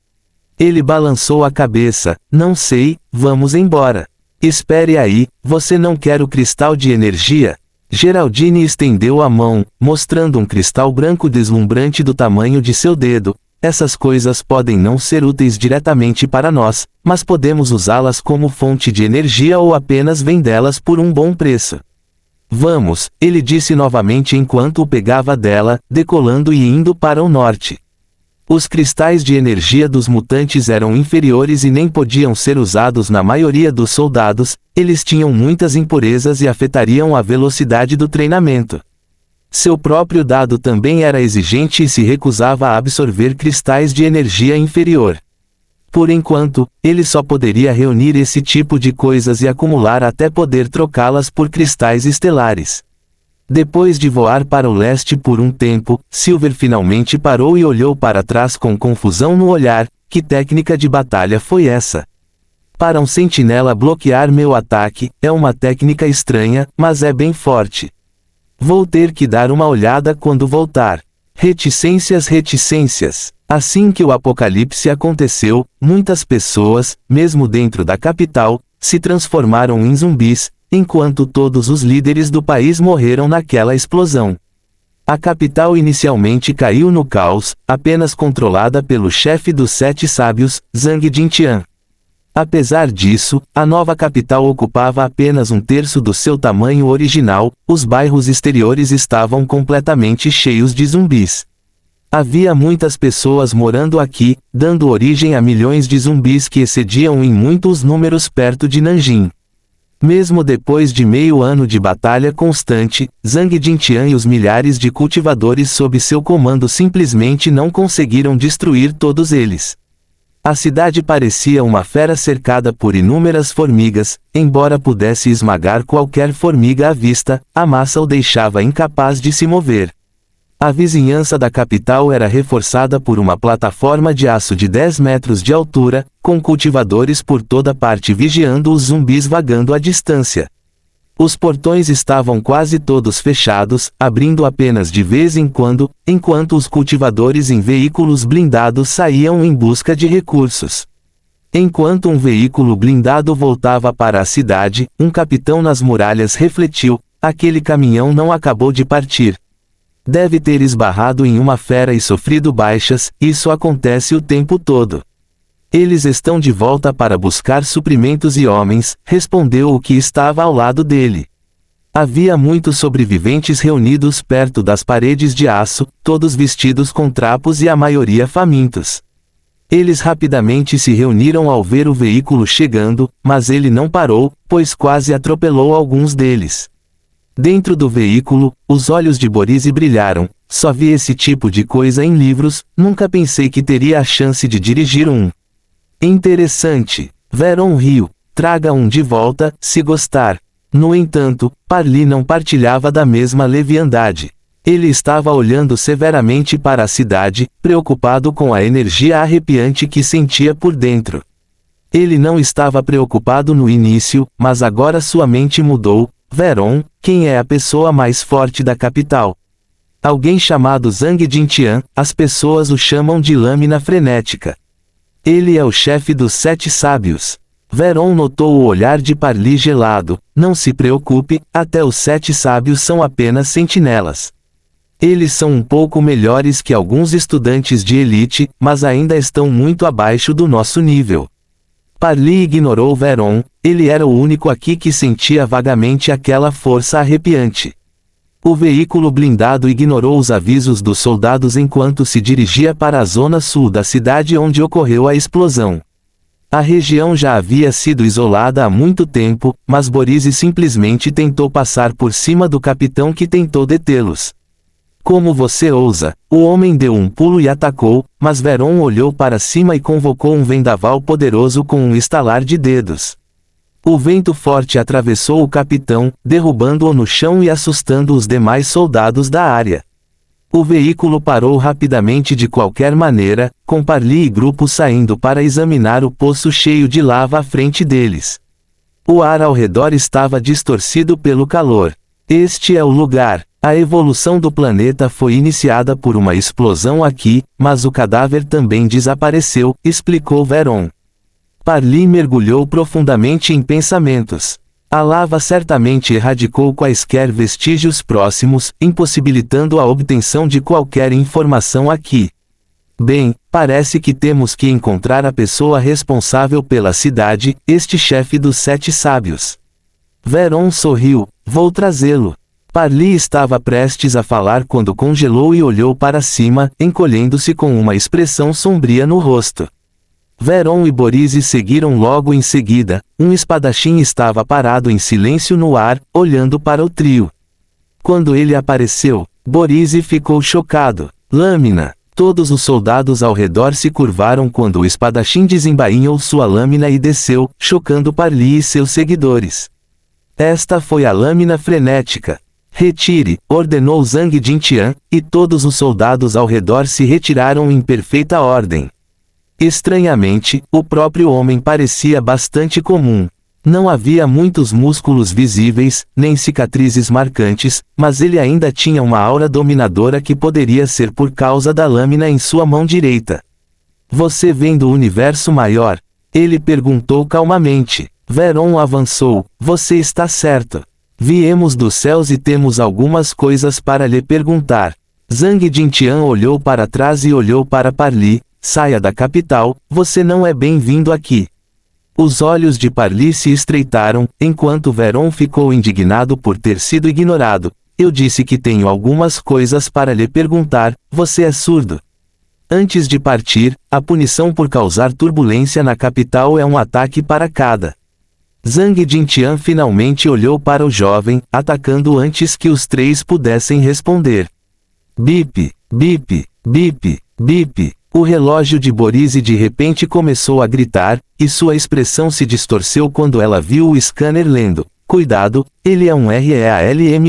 Ele balançou a cabeça, não sei, vamos embora. Espere aí, você não quer o cristal de energia? Geraldine estendeu a mão, mostrando um cristal branco deslumbrante do tamanho de seu dedo. Essas coisas podem não ser úteis diretamente para nós, mas podemos usá-las como fonte de energia ou apenas vendê-las por um bom preço. Vamos, ele disse novamente enquanto o pegava dela, decolando e indo para o norte. Os cristais de energia dos mutantes eram inferiores e nem podiam ser usados na maioria dos soldados, eles tinham muitas impurezas e afetariam a velocidade do treinamento. Seu próprio dado também era exigente e se recusava a absorver cristais de energia inferior. Por enquanto, ele só poderia reunir esse tipo de coisas e acumular até poder trocá-las por cristais estelares. Depois de voar para o leste por um tempo, Silver finalmente parou e olhou para trás com confusão no olhar. Que técnica de batalha foi essa? Para um sentinela bloquear meu ataque, é uma técnica estranha, mas é bem forte. Vou ter que dar uma olhada quando voltar. Reticências. Assim que o apocalipse aconteceu, muitas pessoas, mesmo dentro da capital, se transformaram em zumbis, enquanto todos os líderes do país morreram naquela explosão. A capital inicialmente caiu no caos, apenas controlada pelo chefe dos 7 sábios, Zhang Jintian. Apesar disso, a nova capital ocupava apenas um terço do seu tamanho original, os bairros exteriores estavam completamente cheios de zumbis. Havia muitas pessoas morando aqui, dando origem a milhões de zumbis que excediam em muito os números perto de Nanjing. Mesmo depois de meio ano de batalha constante, Zhang Jintian e os milhares de cultivadores sob seu comando simplesmente não conseguiram destruir todos eles. A cidade parecia uma fera cercada por inúmeras formigas, embora pudesse esmagar qualquer formiga à vista, a massa o deixava incapaz de se mover. A vizinhança da capital era reforçada por uma plataforma de aço de 10 metros de altura, com cultivadores por toda parte vigiando os zumbis vagando à distância. Os portões estavam quase todos fechados, abrindo apenas de vez em quando, enquanto os cultivadores em veículos blindados saíam em busca de recursos. Enquanto um veículo blindado voltava para a cidade, um capitão nas muralhas refletiu: aquele caminhão não acabou de partir. Deve ter esbarrado em uma fera e sofrido baixas, isso acontece o tempo todo. Eles estão de volta para buscar suprimentos e homens, respondeu o que estava ao lado dele. Havia muitos sobreviventes reunidos perto das paredes de aço, todos vestidos com trapos e a maioria famintos. Eles rapidamente se reuniram ao ver o veículo chegando, mas ele não parou, pois quase atropelou alguns deles. Dentro do veículo, os olhos de Boris brilharam. Só vi esse tipo de coisa em livros, nunca pensei que teria a chance de dirigir um. Interessante. Veron riu. Traga um de volta, se gostar. No entanto, Parli não partilhava da mesma leviandade. Ele estava olhando severamente para a cidade, preocupado com a energia arrepiante que sentia por dentro. Ele não estava preocupado no início, mas agora sua mente mudou. Veron, quem é a pessoa mais forte da capital? Alguém chamado Zhang Jintian, as pessoas o chamam de lâmina frenética. Ele é o chefe dos 7 sábios. Veron notou o olhar de Parli gelado. Não se preocupe, até os 7 sábios são apenas sentinelas. Eles são um pouco melhores que alguns estudantes de elite, mas ainda estão muito abaixo do nosso nível. Parli ignorou Veron, ele era o único aqui que sentia vagamente aquela força arrepiante. O veículo blindado ignorou os avisos dos soldados enquanto se dirigia para a zona sul da cidade onde ocorreu a explosão. A região já havia sido isolada há muito tempo, mas Boris simplesmente tentou passar por cima do capitão que tentou detê-los. Como você ousa? O homem deu um pulo e atacou, mas Veron olhou para cima e convocou um vendaval poderoso com um estalar de dedos. O vento forte atravessou o capitão, derrubando-o no chão e assustando os demais soldados da área. O veículo parou rapidamente de qualquer maneira, com Parli e grupo saindo para examinar o poço cheio de lava à frente deles. O ar ao redor estava distorcido pelo calor. Este é o lugar. A evolução do planeta foi iniciada por uma explosão aqui, mas o cadáver também desapareceu, explicou Veron. Parli mergulhou profundamente em pensamentos. A lava certamente erradicou quaisquer vestígios próximos, impossibilitando a obtenção de qualquer informação aqui. Bem, parece que temos que encontrar a pessoa responsável pela cidade, este chefe dos 7 sábios. Veron sorriu. Vou trazê-lo. Parli estava prestes a falar quando congelou e olhou para cima, encolhendo-se com uma expressão sombria no rosto. Veron e Boris seguiram logo em seguida. Um espadachim estava parado em silêncio no ar, olhando para o trio. Quando ele apareceu, Boris ficou chocado. Lâmina. Todos os soldados ao redor se curvaram quando o espadachim desembainhou sua lâmina e desceu, chocando Parli e seus seguidores. Esta foi a lâmina frenética. Retire, ordenou Zhang Jintian, e todos os soldados ao redor se retiraram em perfeita ordem. Estranhamente, o próprio homem parecia bastante comum. Não havia muitos músculos visíveis, nem cicatrizes marcantes, mas ele ainda tinha uma aura dominadora que poderia ser por causa da lâmina em sua mão direita. Você vem do universo maior? Ele perguntou calmamente. Veron avançou. Você está certo. Viemos dos céus e temos algumas coisas para lhe perguntar. Zhang Jintian olhou para trás e olhou para Parli. Saia da capital, você não é bem-vindo aqui. Os olhos de Parli se estreitaram, enquanto Veron ficou indignado por ter sido ignorado. Eu disse que tenho algumas coisas para lhe perguntar, você é surdo? Antes de partir, a punição por causar turbulência na capital é um ataque para cada. Zhang Jintian finalmente olhou para o jovem, atacando antes que os três pudessem responder. Bip, bip, bip, bip. O relógio de Borise de repente começou a gritar, e sua expressão se distorceu quando ela viu o scanner lendo: "Cuidado, ele é um REALMBREAKER."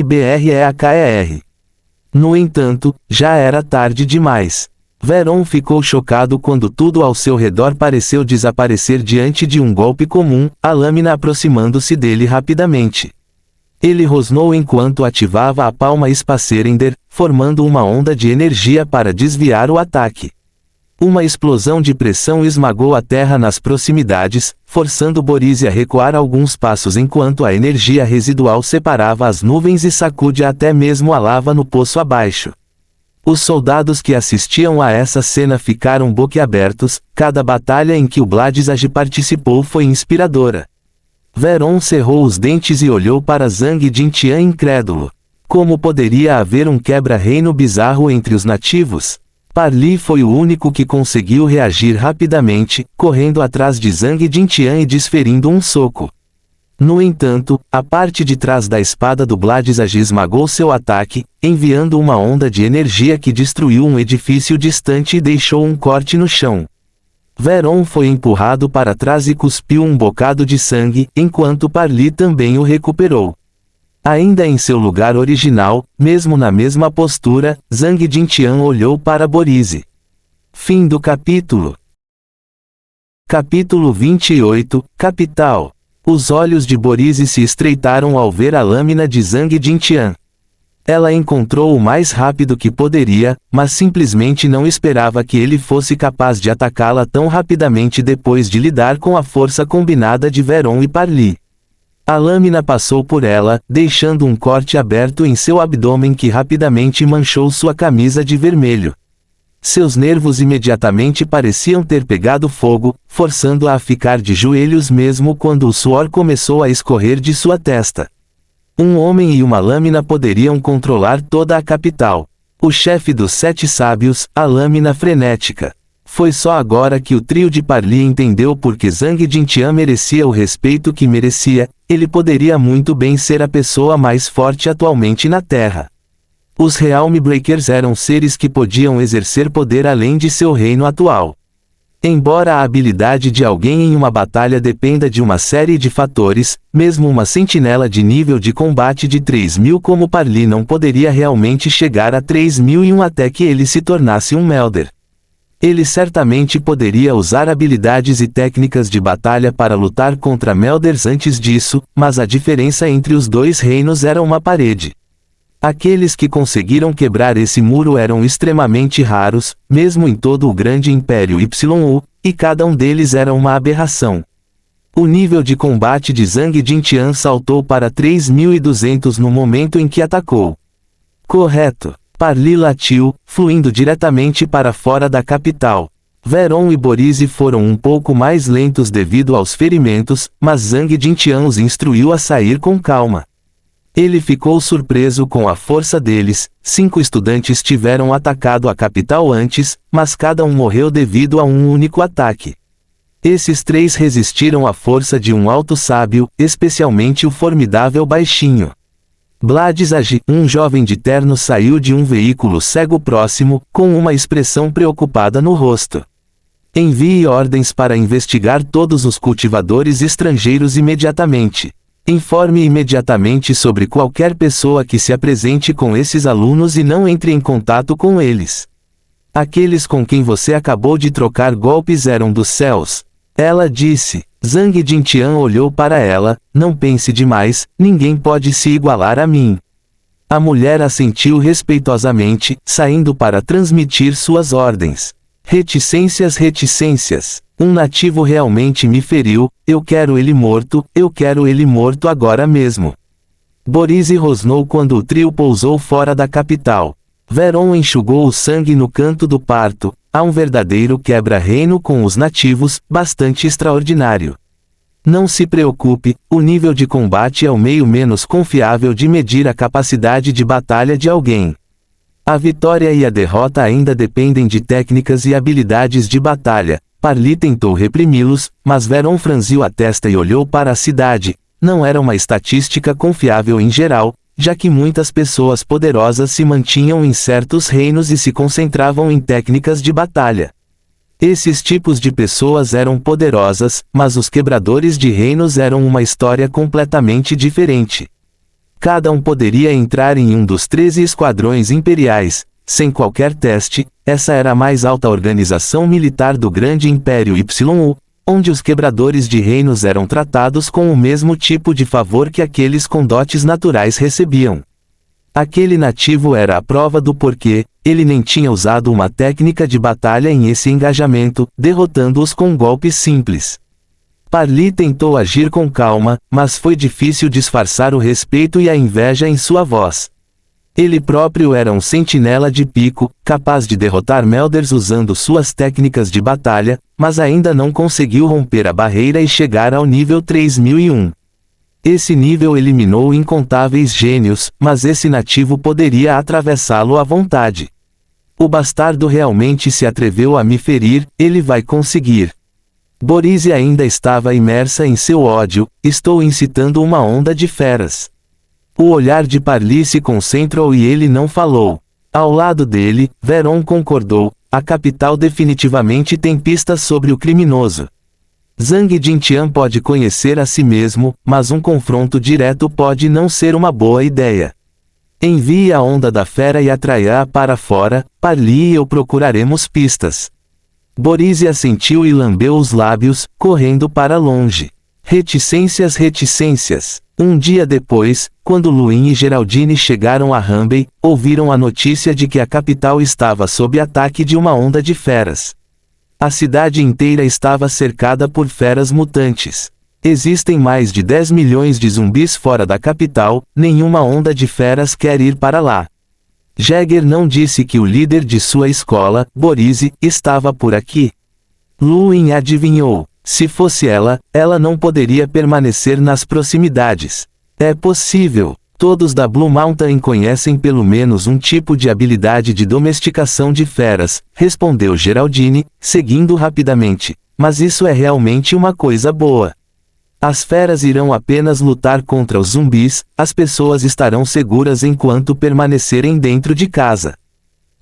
No entanto, já era tarde demais. Veron ficou chocado quando tudo ao seu redor pareceu desaparecer diante de um golpe comum, a lâmina aproximando-se dele rapidamente. Ele rosnou enquanto ativava a palma Spacerender, formando uma onda de energia para desviar o ataque. Uma explosão de pressão esmagou a terra nas proximidades, forçando Borise a recuar alguns passos enquanto a energia residual separava as nuvens e sacudia até mesmo a lava no poço abaixo. Os soldados que assistiam a essa cena ficaram boquiabertos, cada batalha em que o Bladzage participou foi inspiradora. Veron cerrou os dentes e olhou para Zhang Jintian incrédulo. Como poderia haver um quebra-reino bizarro entre os nativos? Parli foi o único que conseguiu reagir rapidamente, correndo atrás de Zhang Jintian e desferindo um soco. No entanto, a parte de trás da espada do Bladzage esmagou seu ataque, enviando uma onda de energia que destruiu um edifício distante e deixou um corte no chão. Veron foi empurrado para trás e cuspiu um bocado de sangue, enquanto Parli também o recuperou. Ainda em seu lugar original, mesmo na mesma postura, Zhang Jintian olhou para Borise. Fim do capítulo. Capítulo 28, Capital. Os olhos de Borise se estreitaram ao ver a lâmina de Zhang Jintian. Ela encontrou o mais rápido que poderia, mas simplesmente não esperava que ele fosse capaz de atacá-la tão rapidamente depois de lidar com a força combinada de Veron e Parli. A lâmina passou por ela, deixando um corte aberto em seu abdômen que rapidamente manchou sua camisa de vermelho. Seus nervos imediatamente pareciam ter pegado fogo, forçando-a a ficar de joelhos mesmo quando o suor começou a escorrer de sua testa. Um homem e uma lâmina poderiam controlar toda a capital. O chefe dos 7 sábios, a lâmina frenética. Foi só agora que o trio de Parli entendeu por que Zhang Jintian merecia o respeito que merecia. Ele poderia muito bem ser a pessoa mais forte atualmente na Terra. Os Realm Breakers eram seres que podiam exercer poder além de seu reino atual. Embora a habilidade de alguém em uma batalha dependa de uma série de fatores, mesmo uma sentinela de nível de combate de 3000 como Parli não poderia realmente chegar a 3001 até que ele se tornasse um Melder. Ele certamente poderia usar habilidades e técnicas de batalha para lutar contra Melders antes disso, mas a diferença entre os dois reinos era uma parede. Aqueles que conseguiram quebrar esse muro eram extremamente raros, mesmo em todo o grande Império YU, e cada um deles era uma aberração. O nível de combate de Zhang Jintian saltou para 3200 no momento em que atacou. Correto. Parli latiu, fluindo diretamente para fora da capital. Veron e Borise foram um pouco mais lentos devido aos ferimentos, mas Zhang Jintian os instruiu a sair com calma. Ele ficou surpreso com a força deles. 5 estudantes tiveram atacado a capital antes, mas cada um morreu devido a um único ataque. Esses 3 resistiram à força de um alto sábio, especialmente o formidável baixinho. Bladzage, um jovem de terno, saiu de um veículo cego próximo, com uma expressão preocupada no rosto. Envie ordens para investigar todos os cultivadores estrangeiros imediatamente. Informe imediatamente sobre qualquer pessoa que se apresente com esses alunos e não entre em contato com eles. Aqueles com quem você acabou de trocar golpes eram dos céus. Ela disse. Zhang Jintian olhou para ela. Não pense demais, ninguém pode se igualar a mim. A mulher assentiu respeitosamente, saindo para transmitir suas ordens. Reticências, reticências. Um nativo realmente me feriu, eu quero ele morto agora mesmo. Borise rosnou quando o trio pousou fora da capital. Veron enxugou o sangue no canto do parto. Há um verdadeiro quebra-reino com os nativos, bastante extraordinário. Não se preocupe, o nível de combate é o meio menos confiável de medir a capacidade de batalha de alguém. A vitória e a derrota ainda dependem de técnicas e habilidades de batalha. Parli tentou reprimi-los, mas Veron franziu a testa e olhou para a cidade. Não era uma estatística confiável em geral, já que muitas pessoas poderosas se mantinham em certos reinos e se concentravam em técnicas de batalha. Esses tipos de pessoas eram poderosas, mas os quebradores de reinos eram uma história completamente diferente. Cada um poderia entrar em um dos 13 esquadrões imperiais, sem qualquer teste. Essa era a mais alta organização militar do Grande Império YU, onde os quebradores de reinos eram tratados com o mesmo tipo de favor que aqueles com dotes naturais recebiam. Aquele nativo era a prova do porquê. Ele nem tinha usado uma técnica de batalha em esse engajamento, derrotando-os com golpes simples. Parli tentou agir com calma, mas foi difícil disfarçar o respeito e a inveja em sua voz. Ele próprio era um sentinela de pico, capaz de derrotar Melders usando suas técnicas de batalha, mas ainda não conseguiu romper a barreira e chegar ao nível 3001. Esse nível eliminou incontáveis gênios, mas esse nativo poderia atravessá-lo à vontade. O bastardo realmente se atreveu a me ferir, ele vai conseguir. Borise ainda estava imersa em seu ódio. Estou incitando uma onda de feras. O olhar de Parli se concentrou e ele não falou. Ao lado dele, Veron concordou. A capital definitivamente tem pistas sobre o criminoso. Zhang Jintian pode conhecer a si mesmo, mas um confronto direto pode não ser uma boa ideia. Envie a onda da fera e atraia-a para fora. Parli e eu procuraremos pistas. Borise assentiu e lambeu os lábios, correndo para longe. Reticências, reticências. Um dia depois, quando Luin e Geraldine chegaram a Hanbei, ouviram a notícia de que a capital estava sob ataque de uma onda de feras. A cidade inteira estava cercada por feras mutantes. Existem mais de 10 milhões de zumbis fora da capital, nenhuma onda de feras quer ir para lá. Jäger não disse que o líder de sua escola, Borise, estava por aqui. Luin adivinhou. Se fosse ela não poderia permanecer nas proximidades. É possível. Todos da Blue Mountain conhecem pelo menos um tipo de habilidade de domesticação de feras, respondeu Geraldine, seguindo rapidamente. Mas isso é realmente uma coisa boa. As feras irão apenas lutar contra os zumbis, as pessoas estarão seguras enquanto permanecerem dentro de casa.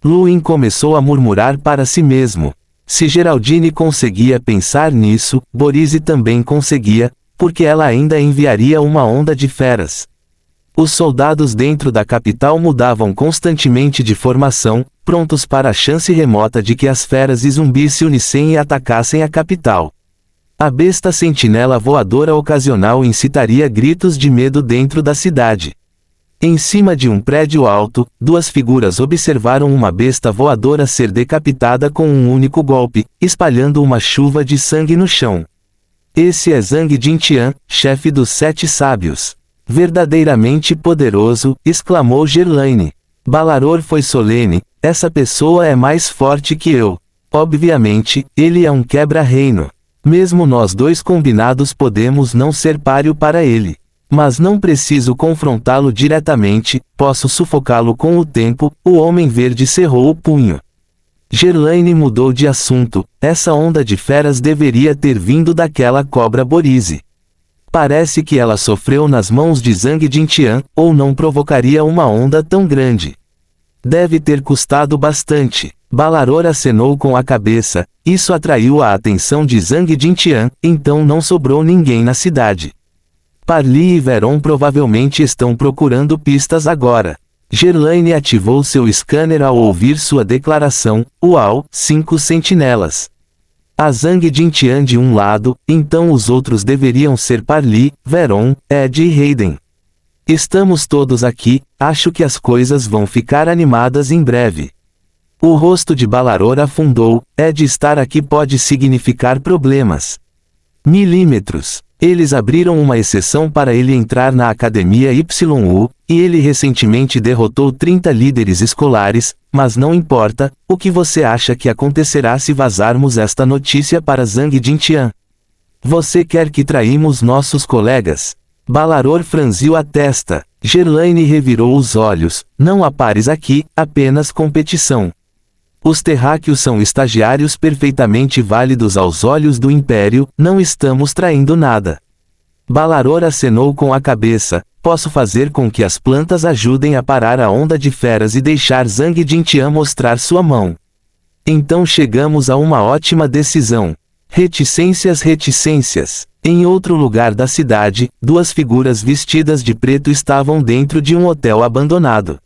Luin começou a murmurar para si mesmo. Se Geraldine conseguia pensar nisso, Borise também conseguia, porque ela ainda enviaria uma onda de feras. Os soldados dentro da capital mudavam constantemente de formação, prontos para a chance remota de que as feras e zumbis se unissem e atacassem a capital. A besta sentinela voadora ocasional incitaria gritos de medo dentro da cidade. Em cima de um prédio alto, duas figuras observaram uma besta voadora ser decapitada com um único golpe, espalhando uma chuva de sangue no chão. Esse é Zhang Jintian, chefe dos 7 sábios. Verdadeiramente poderoso, exclamou Gerlaine. Balaror foi solene. Essa pessoa é mais forte que eu. Obviamente, ele é um quebra-reino. Mesmo nós dois combinados podemos não ser páreo para ele. Mas não preciso confrontá-lo diretamente, posso sufocá-lo com o tempo. O Homem Verde cerrou o punho. Gerlaine mudou de assunto. Essa onda de feras deveria ter vindo daquela cobra Borise. Parece que ela sofreu nas mãos de Zhang Jintian, ou não provocaria uma onda tão grande. Deve ter custado bastante. Balaror acenou com a cabeça. Isso atraiu a atenção de Zhang Jintian, então não sobrou ninguém na cidade. Parli e Veron provavelmente estão procurando pistas agora. Gerlaine ativou seu scanner ao ouvir sua declaração. Uau, 5 sentinelas. A Zhang Jintian de um lado, então os outros deveriam ser Parli, Veron, Ed e Hayden. Estamos todos aqui, acho que as coisas vão ficar animadas em breve. O rosto de Balaror afundou. Ed estar aqui pode significar problemas. Milímetros. Eles abriram uma exceção para ele entrar na Academia YU, e ele recentemente derrotou 30 líderes escolares, mas não importa. O que você acha que acontecerá se vazarmos esta notícia para Zhang Jintian? Você quer que traímos nossos colegas? Balaror franziu a testa. Gerlaine revirou os olhos. Não há pares aqui, apenas competição. Os terráqueos são estagiários perfeitamente válidos aos olhos do Império, não estamos traindo nada. Balaror acenou com a cabeça, posso fazer com que as plantas ajudem a parar a onda de feras e deixar Zhang Jintian mostrar sua mão. Então chegamos a uma ótima decisão. Reticências. Em outro lugar da cidade, duas figuras vestidas de preto estavam dentro de um hotel abandonado.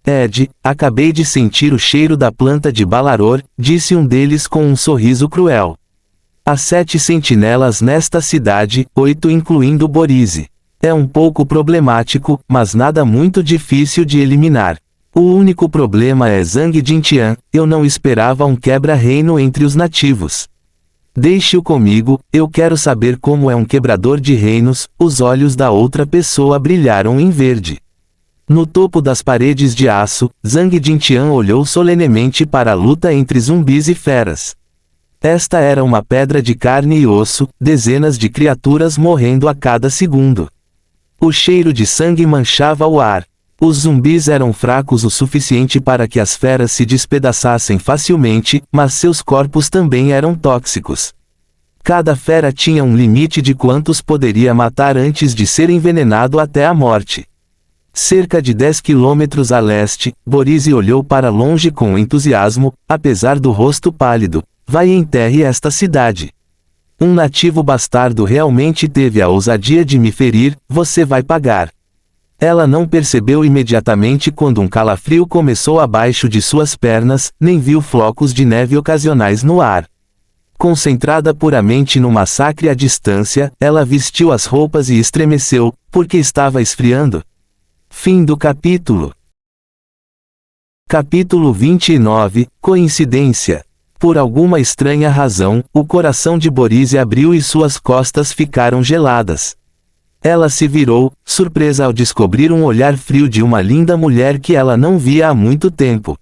Ed, acabei de sentir o cheiro da planta de Balaror, disse um deles com um sorriso cruel. Há 7 sentinelas nesta cidade, 8 incluindo Borise. É um pouco problemático, mas nada muito difícil de eliminar. O único problema é Zhang Jintian, eu não esperava um quebra-reino entre os nativos. Deixe-o comigo, eu quero saber como é um quebrador de reinos. Os olhos da outra pessoa brilharam em verde. No topo das paredes de aço, Zhang Jintian olhou solenemente para a luta entre zumbis e feras. Esta era uma pedra de carne e osso, dezenas de criaturas morrendo a cada segundo. O cheiro de sangue manchava o ar. Os zumbis eram fracos o suficiente para que as feras se despedaçassem facilmente, mas seus corpos também eram tóxicos. Cada fera tinha um limite de quantos poderia matar antes de ser envenenado até a morte. Cerca de 10 quilômetros a leste, Borise olhou para longe com entusiasmo, apesar do rosto pálido. Vai e enterre esta cidade. Um nativo bastardo realmente teve a ousadia de me ferir, você vai pagar. Ela não percebeu imediatamente quando um calafrio começou abaixo de suas pernas, nem viu flocos de neve ocasionais no ar. Concentrada puramente no massacre à distância, ela vestiu as roupas e estremeceu, porque estava esfriando. Fim do capítulo. Capítulo 29, Coincidência. Por alguma estranha razão, o coração de Borise abriu e suas costas ficaram geladas. Ela se virou, surpresa ao descobrir um olhar frio de uma linda mulher que ela não via há muito tempo.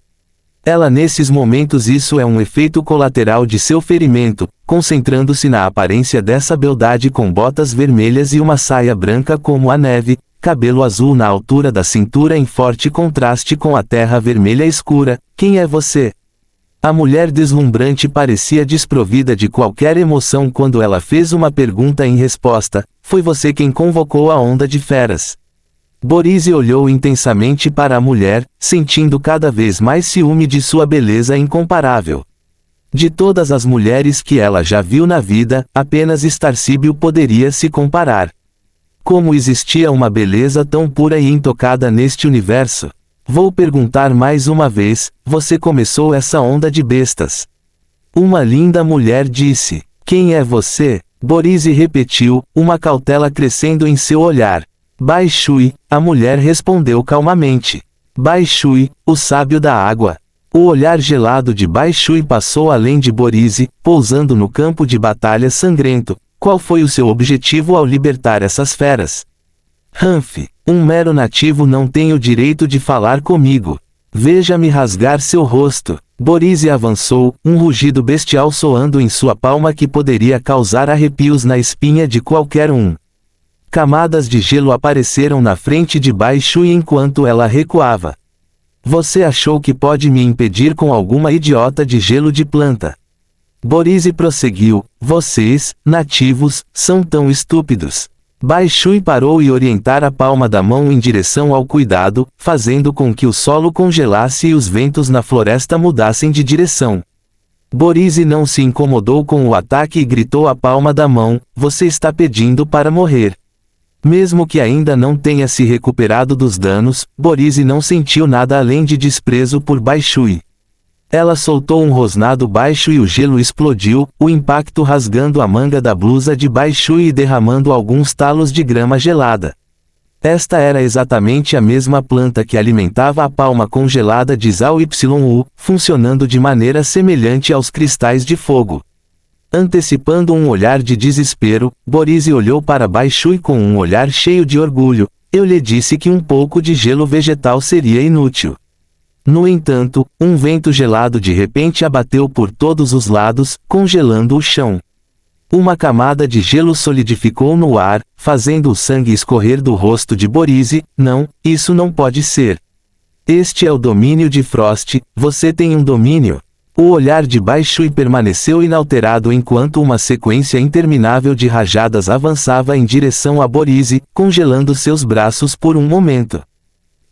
Ela nesses momentos isso é um efeito colateral de seu ferimento, concentrando-se na aparência dessa beldade com botas vermelhas e uma saia branca como a neve, cabelo azul na altura da cintura em forte contraste com a terra vermelha escura. Quem é você? A mulher deslumbrante parecia desprovida de qualquer emoção quando ela fez uma pergunta em resposta. Foi você quem convocou a onda de feras. Borise olhou intensamente para a mulher, sentindo cada vez mais ciúme de sua beleza incomparável. De todas as mulheres que ela já viu na vida, apenas Starsíbio poderia se comparar. Como existia uma beleza tão pura e intocada neste universo? Vou perguntar mais uma vez, você começou essa onda de bestas. Uma linda mulher disse. Quem é você? Borise repetiu, uma cautela crescendo em seu olhar. Bai Shui, a mulher respondeu calmamente. Bai Shui, o sábio da água. O olhar gelado de Bai Shui passou além de Borise, pousando no campo de batalha sangrento. Qual foi o seu objetivo ao libertar essas feras? Hanf, um mero nativo não tem o direito de falar comigo. Veja-me rasgar seu rosto. Borise avançou, um rugido bestial soando em sua palma que poderia causar arrepios na espinha de qualquer um. Camadas de gelo apareceram na frente de Bai Shui enquanto ela recuava. Você achou que pode me impedir com alguma idiota de gelo de planta? Borise prosseguiu, vocês, nativos, são tão estúpidos. Bai Shui parou e orientara a palma da mão em direção ao cuidado, fazendo com que o solo congelasse e os ventos na floresta mudassem de direção. Borise não se incomodou com o ataque e gritou à palma da mão, você está pedindo para morrer. Mesmo que ainda não tenha se recuperado dos danos, Borise não sentiu nada além de desprezo por Bai Shui. Ela soltou um rosnado baixo e o gelo explodiu, o impacto rasgando a manga da blusa de Bai Shui e derramando alguns talos de grama gelada. Esta era exatamente a mesma planta que alimentava a palma congelada de Zhao Yu, funcionando de maneira semelhante aos cristais de fogo. Antecipando um olhar de desespero, Borise olhou para Bai Shui com um olhar cheio de orgulho. Eu lhe disse que um pouco de gelo vegetal seria inútil. No entanto, um vento gelado de repente abateu por todos os lados, congelando o chão. Uma camada de gelo solidificou no ar, fazendo o sangue escorrer do rosto de Borise. Não, isso não pode ser. Este é o domínio de Frost, você tem um domínio. O olhar de Bai Shui permaneceu inalterado enquanto uma sequência interminável de rajadas avançava em direção a Borize, congelando seus braços por um momento.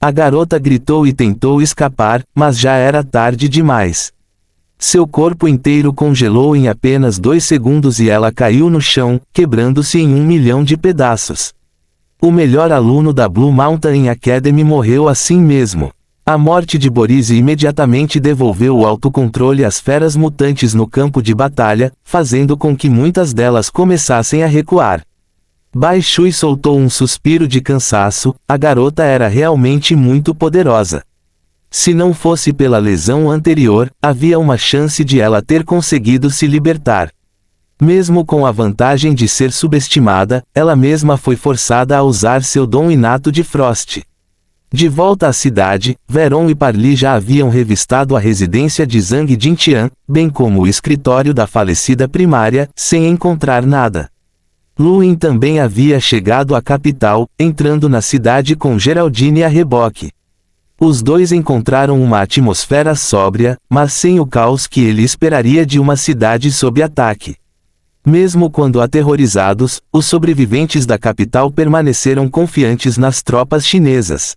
A garota gritou e tentou escapar, mas já era tarde demais. Seu corpo inteiro congelou em apenas 2 segundos e ela caiu no chão, quebrando-se em 1 milhão de pedaços. O melhor aluno da Blue Mountain Academy morreu assim mesmo. A morte de Borize imediatamente devolveu o autocontrole às feras mutantes no campo de batalha, fazendo com que muitas delas começassem a recuar. Bai Shui soltou um suspiro de cansaço, a garota era realmente muito poderosa. Se não fosse pela lesão anterior, havia uma chance de ela ter conseguido se libertar. Mesmo com a vantagem de ser subestimada, ela mesma foi forçada a usar seu dom inato de Frost. De volta à cidade, Veron e Parli já haviam revistado a residência de Zhang Jintian, bem como o escritório da falecida primária, sem encontrar nada. Luin também havia chegado à capital, entrando na cidade com Geraldine a reboque. Os dois encontraram uma atmosfera sóbria, mas sem o caos que ele esperaria de uma cidade sob ataque. Mesmo quando aterrorizados, os sobreviventes da capital permaneceram confiantes nas tropas chinesas.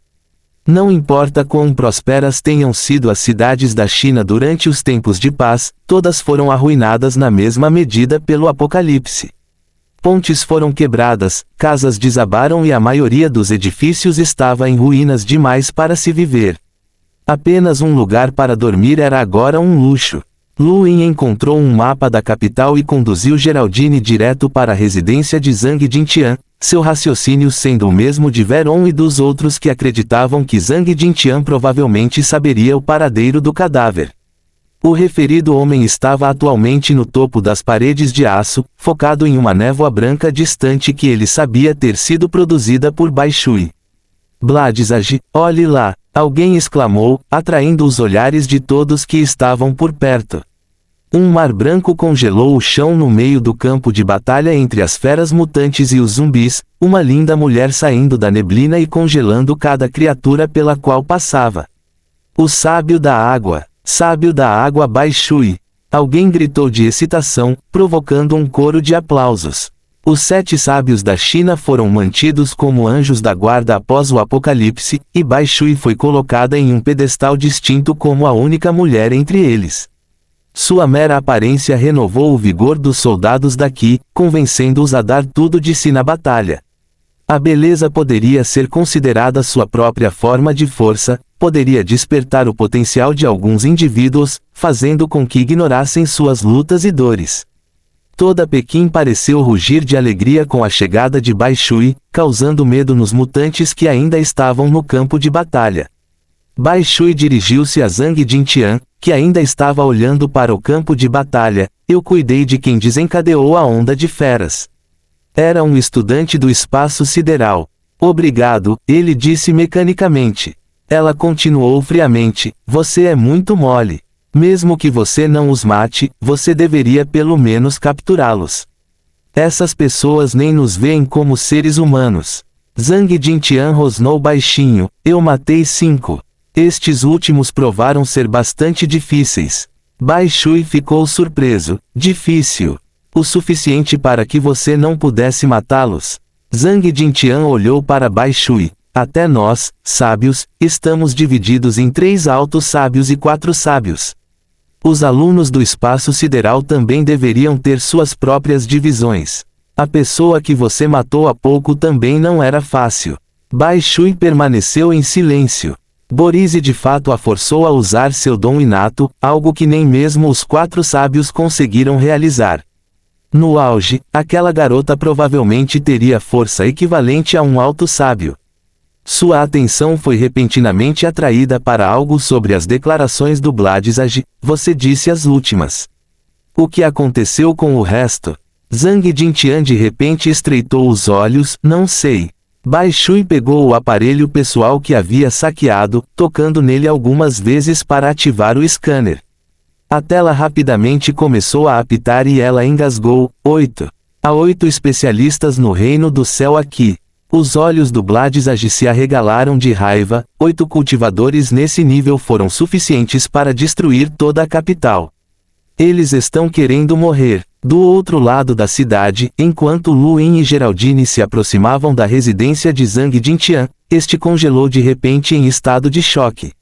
Não importa quão prósperas tenham sido as cidades da China durante os tempos de paz, todas foram arruinadas na mesma medida pelo apocalipse. Pontes foram quebradas, casas desabaram e a maioria dos edifícios estava em ruínas demais para se viver. Apenas um lugar para dormir era agora um luxo. Luin encontrou um mapa da capital e conduziu Geraldine direto para a residência de Zhang Jintian, seu raciocínio sendo o mesmo de Veron e dos outros que acreditavam que Zhang Jintian provavelmente saberia o paradeiro do cadáver. O referido homem estava atualmente no topo das paredes de aço, focado em uma névoa branca distante que ele sabia ter sido produzida por Bai Shui. Bladizage, olhe lá! Alguém exclamou, atraindo os olhares de todos que estavam por perto. Um mar branco congelou o chão no meio do campo de batalha entre as feras mutantes e os zumbis, uma linda mulher saindo da neblina e congelando cada criatura pela qual passava. O sábio da água Bai Shui! Alguém gritou de excitação, provocando um coro de aplausos. Os 7 sábios da China foram mantidos como anjos da guarda após o apocalipse, e Bai Shui foi colocada em um pedestal distinto como a única mulher entre eles. Sua mera aparência renovou o vigor dos soldados daqui, convencendo-os a dar tudo de si na batalha. A beleza poderia ser considerada sua própria forma de força, poderia despertar o potencial de alguns indivíduos, fazendo com que ignorassem suas lutas e dores. Toda Pequim pareceu rugir de alegria com a chegada de Bai Shui, causando medo nos mutantes que ainda estavam no campo de batalha. Bai Shui dirigiu-se a Zhang Jintian, que ainda estava olhando para o campo de batalha. Eu cuidei de quem desencadeou a onda de feras. Era um estudante do espaço sideral. Obrigado, ele disse mecanicamente. Ela continuou friamente, você é muito mole. Mesmo que você não os mate, você deveria pelo menos capturá-los. Essas pessoas nem nos veem como seres humanos. Zhang Jintian rosnou baixinho, eu matei 5. Estes últimos provaram ser bastante difíceis. Bai Shui ficou surpreso, difícil. O suficiente para que você não pudesse matá-los. Zhang Jintian olhou para Bai Shui. Até nós, sábios, estamos divididos em 3 altos sábios e 4 sábios. Os alunos do espaço sideral também deveriam ter suas próprias divisões. A pessoa que você matou há pouco também não era fácil. Bai Shui permaneceu em silêncio. Borize de fato a forçou a usar seu dom inato, algo que nem mesmo os 4 sábios conseguiram realizar. No auge, aquela garota provavelmente teria força equivalente a um alto sábio. Sua atenção foi repentinamente atraída para algo sobre as declarações do Bladizage, você disse as últimas. O que aconteceu com o resto? Zhang Jintian de repente estreitou os olhos, não sei. Bai Shui pegou o aparelho pessoal que havia saqueado, tocando nele algumas vezes para ativar o scanner. A tela rapidamente começou a apitar e ela engasgou, 8. Há 8 especialistas no reino do céu aqui. Os olhos do Bladizage se arregalaram de raiva, 8 cultivadores nesse nível foram suficientes para destruir toda a capital. Eles estão querendo morrer. Do outro lado da cidade, enquanto Luin e Geraldine se aproximavam da residência de Zhang Jintian, este congelou de repente em estado de choque.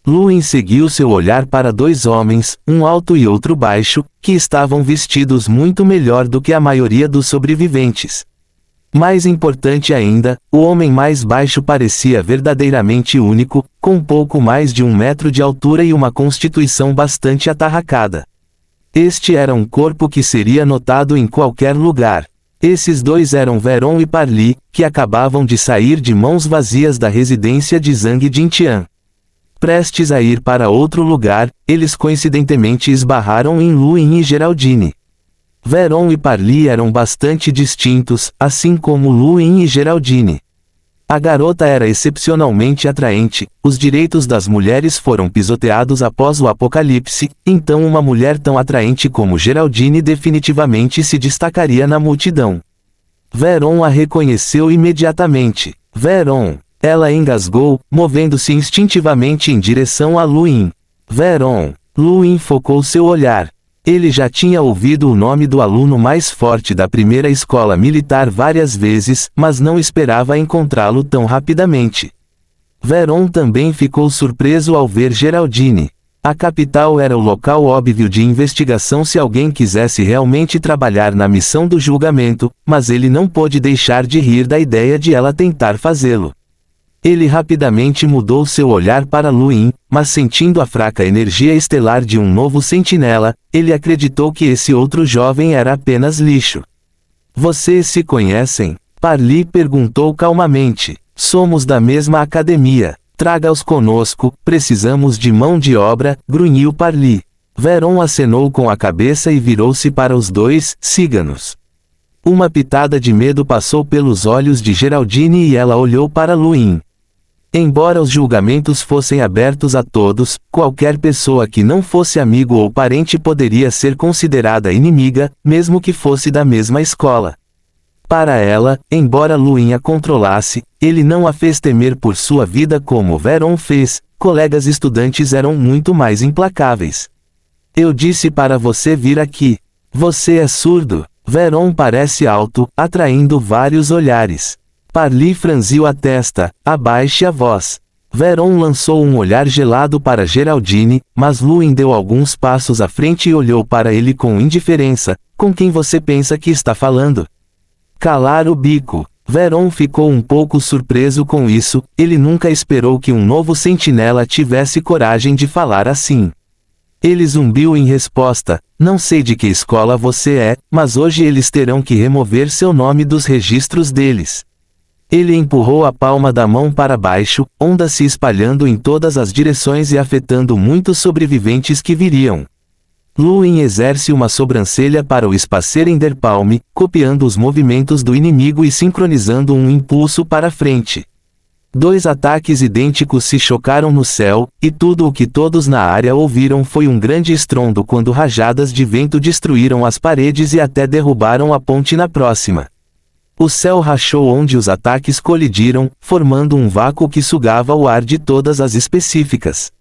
Luin seguiu seu olhar para dois homens, um alto e outro baixo, que estavam vestidos muito melhor do que a maioria dos sobreviventes. Mais importante ainda, o homem mais baixo parecia verdadeiramente único, com pouco mais de 1 metro de altura e uma constituição bastante atarracada. Este era um corpo que seria notado em qualquer lugar. Esses dois eram Veron e Parli, que acabavam de sair de mãos vazias da residência de Zhang Jintian. Prestes a ir para outro lugar, eles coincidentemente esbarraram em Luin e Geraldine. Veron e Parli eram bastante distintos, assim como Luin e Geraldine. A garota era excepcionalmente atraente, os direitos das mulheres foram pisoteados após o apocalipse, então uma mulher tão atraente como Geraldine definitivamente se destacaria na multidão. Veron a reconheceu imediatamente. Veron! Ela engasgou, movendo-se instintivamente em direção a Luin. Veron! Luin focou seu olhar. Ele já tinha ouvido o nome do aluno mais forte da primeira escola militar várias vezes, mas não esperava encontrá-lo tão rapidamente. Veron também ficou surpreso ao ver Geraldine. A capital era o local óbvio de investigação se alguém quisesse realmente trabalhar na missão do julgamento, mas ele não pôde deixar de rir da ideia de ela tentar fazê-lo. Ele rapidamente mudou seu olhar para Luin, mas sentindo a fraca energia estelar de um novo sentinela, ele acreditou que esse outro jovem era apenas lixo. Vocês se conhecem? Parli perguntou calmamente. Somos da mesma academia. Traga-os conosco, precisamos de mão de obra, grunhiu Parli. Veron acenou com a cabeça e virou-se para os dois, siga-nos. Uma pitada de medo passou pelos olhos de Geraldine e ela olhou para Luin. Embora os julgamentos fossem abertos a todos, qualquer pessoa que não fosse amigo ou parente poderia ser considerada inimiga, mesmo que fosse da mesma escola. Para ela, embora Luin a controlasse, ele não a fez temer por sua vida como Veron fez, colegas estudantes eram muito mais implacáveis. Eu disse para você vir aqui. Você é surdo. Veron parece alto, atraindo vários olhares. Parli franziu a testa, abaixe a voz. Veron lançou um olhar gelado para Geraldine, mas Luin deu alguns passos à frente e olhou para ele com indiferença. Com quem você pensa que está falando? Calar o bico. Veron ficou um pouco surpreso com isso, ele nunca esperou que um novo sentinela tivesse coragem de falar assim. Ele zumbiu em resposta, não sei de que escola você é, mas hoje eles terão que remover seu nome dos registros deles. Ele empurrou a palma da mão para baixo, onda se espalhando em todas as direções e afetando muitos sobreviventes que viriam. Luin exerce uma sobrancelha para o Spacerinderpalm, copiando os movimentos do inimigo e sincronizando um impulso para frente. Dois ataques idênticos se chocaram no céu, e tudo o que todos na área ouviram foi um grande estrondo quando rajadas de vento destruíram as paredes e até derrubaram a ponte na próxima. O céu rachou onde os ataques colidiram, formando um vácuo que sugava o ar de todas as específicas.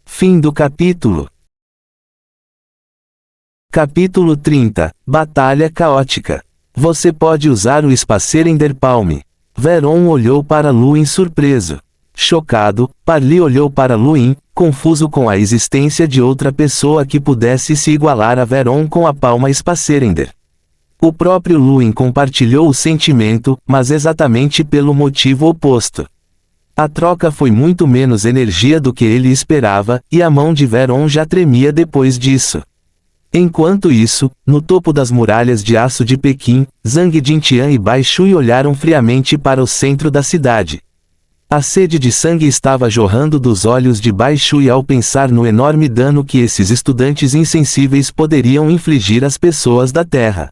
Fim do capítulo. Capítulo 30. Batalha caótica. Você pode usar o Spacerinderpalm. Veron olhou para Luin surpreso. Chocado, Parli olhou para Luin, confuso com a existência de outra pessoa que pudesse se igualar a Veron com a palma Spacerinder. O próprio Luin compartilhou o sentimento, mas exatamente pelo motivo oposto. A troca foi muito menos energia do que ele esperava, e a mão de Veron já tremia depois disso. Enquanto isso, no topo das muralhas de aço de Pequim, Zhang Jintian e Bai Shui olharam friamente para o centro da cidade. A sede de sangue estava jorrando dos olhos de Bai Shui ao pensar no enorme dano que esses estudantes insensíveis poderiam infligir às pessoas da Terra.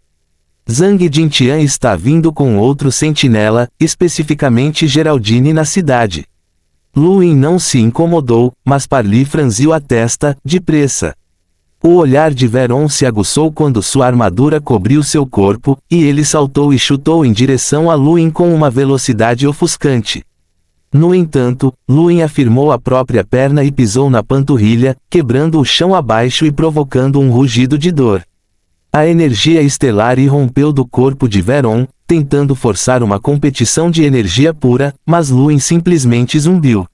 Zhang Jintian está vindo com outro sentinela, especificamente Geraldine na cidade. Luin não se incomodou, mas Parli franziu a testa, depressa. O olhar de Veron se aguçou quando sua armadura cobriu seu corpo, e ele saltou e chutou em direção a Luin com uma velocidade ofuscante. No entanto, Luin afirmou a própria perna e pisou na panturrilha, quebrando o chão abaixo e provocando um rugido de dor. A energia estelar irrompeu do corpo de Veron, tentando forçar uma competição de energia pura, mas Luin simplesmente zumbiu.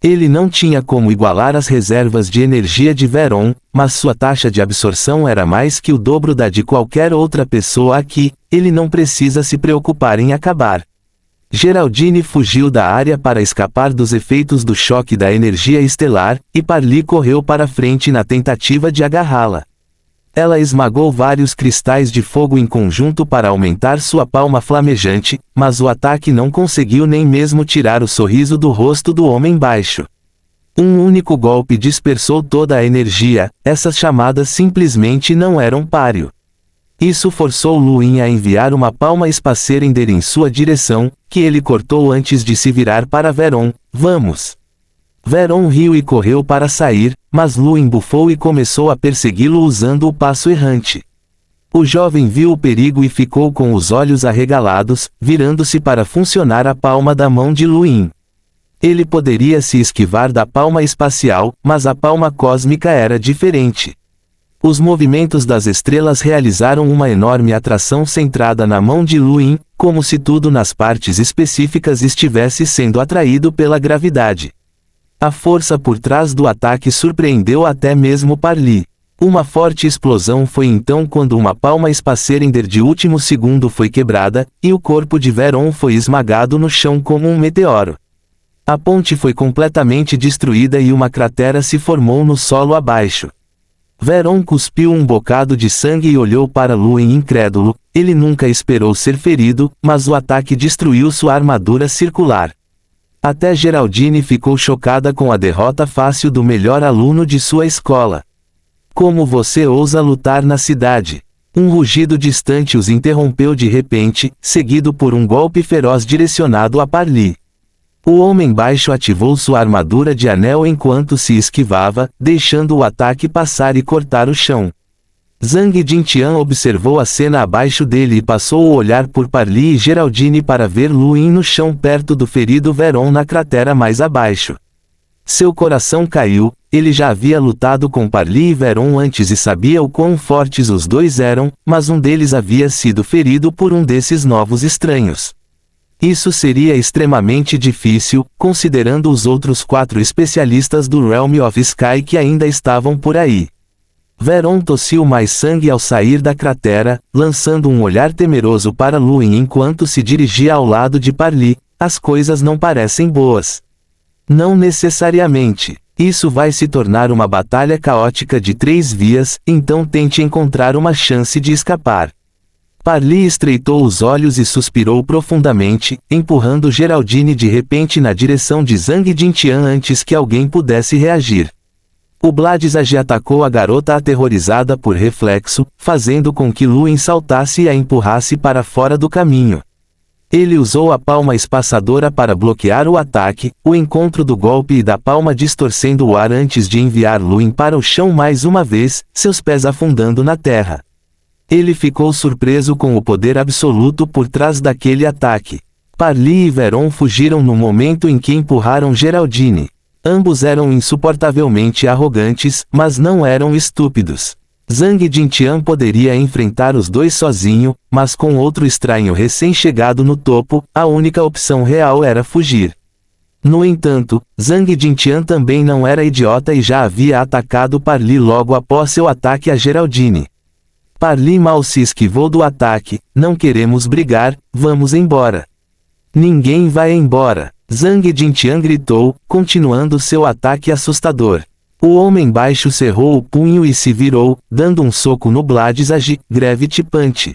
Ele não tinha como igualar as reservas de energia de Veron, mas sua taxa de absorção era mais que o dobro da de qualquer outra pessoa aqui. Ele não precisa se preocupar em acabar. Geraldine fugiu da área para escapar dos efeitos do choque da energia estelar, e Parli correu para frente na tentativa de agarrá-la. Ela esmagou vários cristais de fogo em conjunto para aumentar sua palma flamejante, mas o ataque não conseguiu nem mesmo tirar o sorriso do rosto do homem baixo. Um único golpe dispersou toda a energia. Essas chamadas simplesmente não eram páreo. Isso forçou Luin a enviar uma palma Spacerinder em sua direção, que ele cortou antes de se virar para Veron. Vamos! Veron riu e correu para sair, mas Luin bufou e começou a persegui-lo usando o passo errante. O jovem viu o perigo e ficou com os olhos arregalados, virando-se para funcionar a palma da mão de Luin. Ele poderia se esquivar da palma espacial, mas a palma cósmica era diferente. Os movimentos das estrelas realizaram uma enorme atração centrada na mão de Luin, como se tudo nas partes específicas estivesse sendo atraído pela gravidade. A força por trás do ataque surpreendeu até mesmo Parli. Uma forte explosão foi então quando uma palma Spacerinder de último segundo foi quebrada, e o corpo de Veron foi esmagado no chão como um meteoro. A ponte foi completamente destruída e uma cratera se formou no solo abaixo. Veron cuspiu um bocado de sangue e olhou para Luin incrédulo. Ele nunca esperou ser ferido, mas o ataque destruiu sua armadura circular. Até Geraldine ficou chocada com a derrota fácil do melhor aluno de sua escola. Como você ousa lutar na cidade? Um rugido distante os interrompeu de repente, seguido por um golpe feroz direcionado a Parli. O homem baixo ativou sua armadura de anel enquanto se esquivava, deixando o ataque passar e cortar o chão. Zhang Jintian observou a cena abaixo dele e passou o olhar por Parli e Geraldine para ver Luin no chão perto do ferido Veron na cratera mais abaixo. Seu coração caiu. Ele já havia lutado com Parli e Veron antes e sabia o quão fortes os dois eram, mas um deles havia sido ferido por um desses novos estranhos. Isso seria extremamente difícil, considerando os outros 4 especialistas do Realm of Sky que ainda estavam por aí. Veron tossiu mais sangue ao sair da cratera, lançando um olhar temeroso para Luin enquanto se dirigia ao lado de Parli. As coisas não parecem boas. Não necessariamente. Isso vai se tornar uma batalha caótica de 3 vias, então tente encontrar uma chance de escapar. Parli estreitou os olhos e suspirou profundamente, empurrando Geraldine de repente na direção de Zhang Jintian antes que alguém pudesse reagir. O Bladizage atacou a garota aterrorizada por reflexo, fazendo com que Luin saltasse e a empurrasse para fora do caminho. Ele usou a palma espaçadora para bloquear o ataque, o encontro do golpe e da palma distorcendo o ar antes de enviar Luin para o chão mais uma vez, seus pés afundando na terra. Ele ficou surpreso com o poder absoluto por trás daquele ataque. Parli e Veron fugiram no momento em que empurraram Geraldine. Ambos eram insuportavelmente arrogantes, mas não eram estúpidos. Zhang Jintian poderia enfrentar os dois sozinho, mas com outro estranho recém-chegado no topo, a única opção real era fugir. No entanto, Zhang Jintian também não era idiota e já havia atacado Parli logo após seu ataque a Geraldine. Parli mal se esquivou do ataque. Não queremos brigar, vamos embora. Ninguém vai embora. Zhang Jintian gritou, continuando seu ataque assustador. O homem baixo cerrou o punho e se virou, dando um soco no Bladizage, Gravity Punch.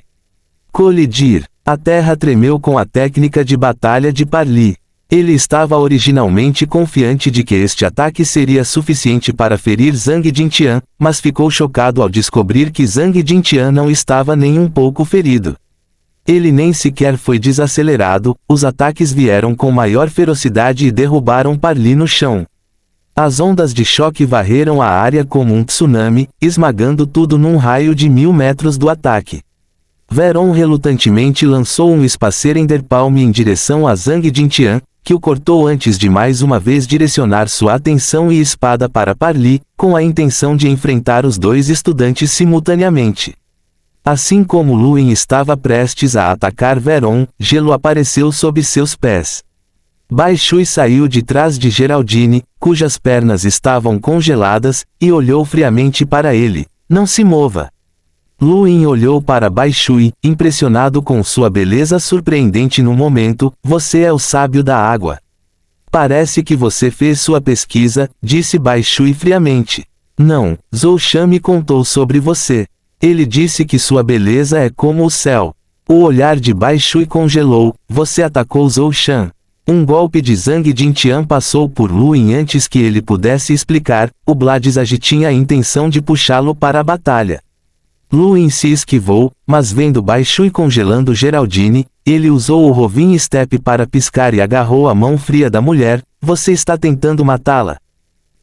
Colidir. A terra tremeu com a técnica de batalha de Parli. Ele estava originalmente confiante de que este ataque seria suficiente para ferir Zhang Jintian, mas ficou chocado ao descobrir que Zhang Jintian não estava nem um pouco ferido. Ele nem sequer foi desacelerado, os ataques vieram com maior ferocidade e derrubaram Parli no chão. As ondas de choque varreram a área como um tsunami, esmagando tudo num raio de 1000 metros do ataque. Veron relutantemente lançou um Spacer Enderpalm em direção a Zhang Jintian, que o cortou antes de mais uma vez direcionar sua atenção e espada para Parli, com a intenção de enfrentar os dois estudantes simultaneamente. Assim como Luin estava prestes a atacar Veron, gelo apareceu sob seus pés. Bai Shui saiu de trás de Geraldine, cujas pernas estavam congeladas, e olhou friamente para ele. Não se mova. Luin olhou para Bai Shui, impressionado com sua beleza surpreendente no momento. Você é o sábio da água. Parece que você fez sua pesquisa, disse Bai Shui friamente. Não, Zhou Shan me contou sobre você. Ele disse que sua beleza é como o céu. O olhar de Bai Shui congelou. Você atacou Zhou Shan. Um golpe de Zhang Jintian passou por Luin antes que ele pudesse explicar. O Bladizag tinha a intenção de puxá-lo para a batalha. Luin se esquivou, mas vendo Bai Shui congelando Geraldine, ele usou o Roving Step para piscar e agarrou a mão fria da mulher. Você está tentando matá-la.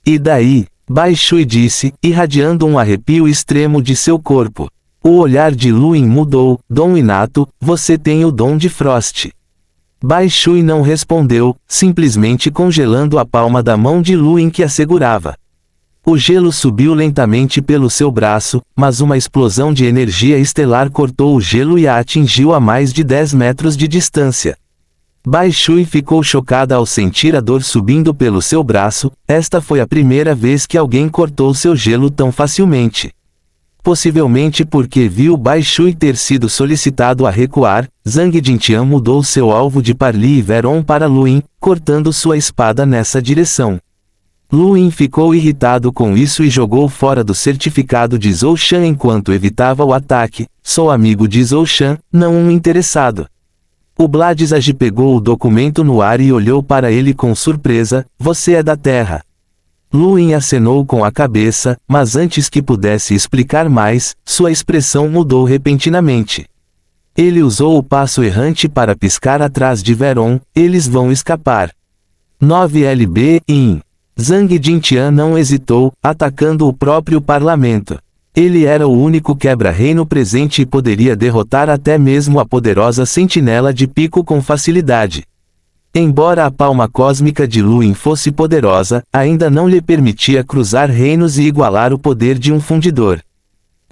E daí? Bai Shui disse, irradiando um arrepio extremo de seu corpo. O olhar de Luin mudou. Dom inato, você tem o dom de Frost. Bai Shui não respondeu, simplesmente congelando a palma da mão de Luin que a segurava. O gelo subiu lentamente pelo seu braço, mas uma explosão de energia estelar cortou o gelo e a atingiu a mais de 10 metros de distância. Bai Shui ficou chocada ao sentir a dor subindo pelo seu braço. Esta foi a primeira vez que alguém cortou seu gelo tão facilmente. Possivelmente porque viu Bai Shui ter sido solicitado a recuar, Zhang Jintian mudou seu alvo de Parli e Veron para Luin, cortando sua espada nessa direção. Luin ficou irritado com isso e jogou fora do certificado de Zhou Shan enquanto evitava o ataque. Sou amigo de Zhou Shan, não um interessado. O Bladizag pegou o documento no ar e olhou para ele com surpresa. Você é da Terra. Luin acenou com a cabeça, mas antes que pudesse explicar mais, sua expressão mudou repentinamente. Ele usou o passo errante para piscar atrás de Veron. Eles vão escapar. 9 lb. Zhang Jintian não hesitou, atacando o próprio parlamento. Ele era o único quebra-reino presente e poderia derrotar até mesmo a poderosa sentinela de pico com facilidade. Embora a palma cósmica de Luin fosse poderosa, ainda não lhe permitia cruzar reinos e igualar o poder de um fundidor.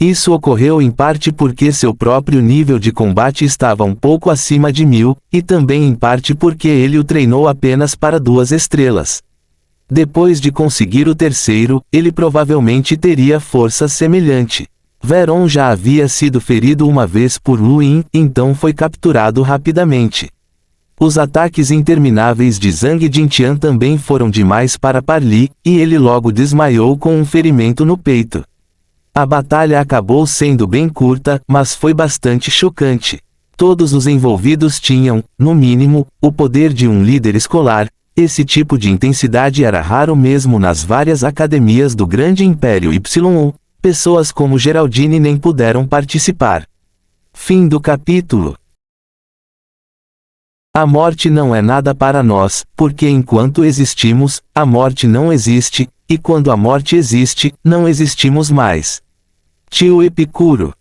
Isso ocorreu em parte porque seu próprio nível de combate estava um pouco acima de 1000, e também em parte porque ele o treinou apenas para 2 estrelas. Depois de conseguir o terceiro, ele provavelmente teria força semelhante. Veron já havia sido ferido uma vez por Luin, então foi capturado rapidamente. Os ataques intermináveis de Zhang Jintian também foram demais para Parli, e ele logo desmaiou com um ferimento no peito. A batalha acabou sendo bem curta, mas foi bastante chocante. Todos os envolvidos tinham, no mínimo, o poder de um líder escolar. Esse tipo de intensidade era raro mesmo nas várias academias do Grande Império YU. Pessoas como Geraldine nem puderam participar. Fim do capítulo. A morte não é nada para nós, porque enquanto existimos, a morte não existe, e quando a morte existe, não existimos mais. Tio Epicuro.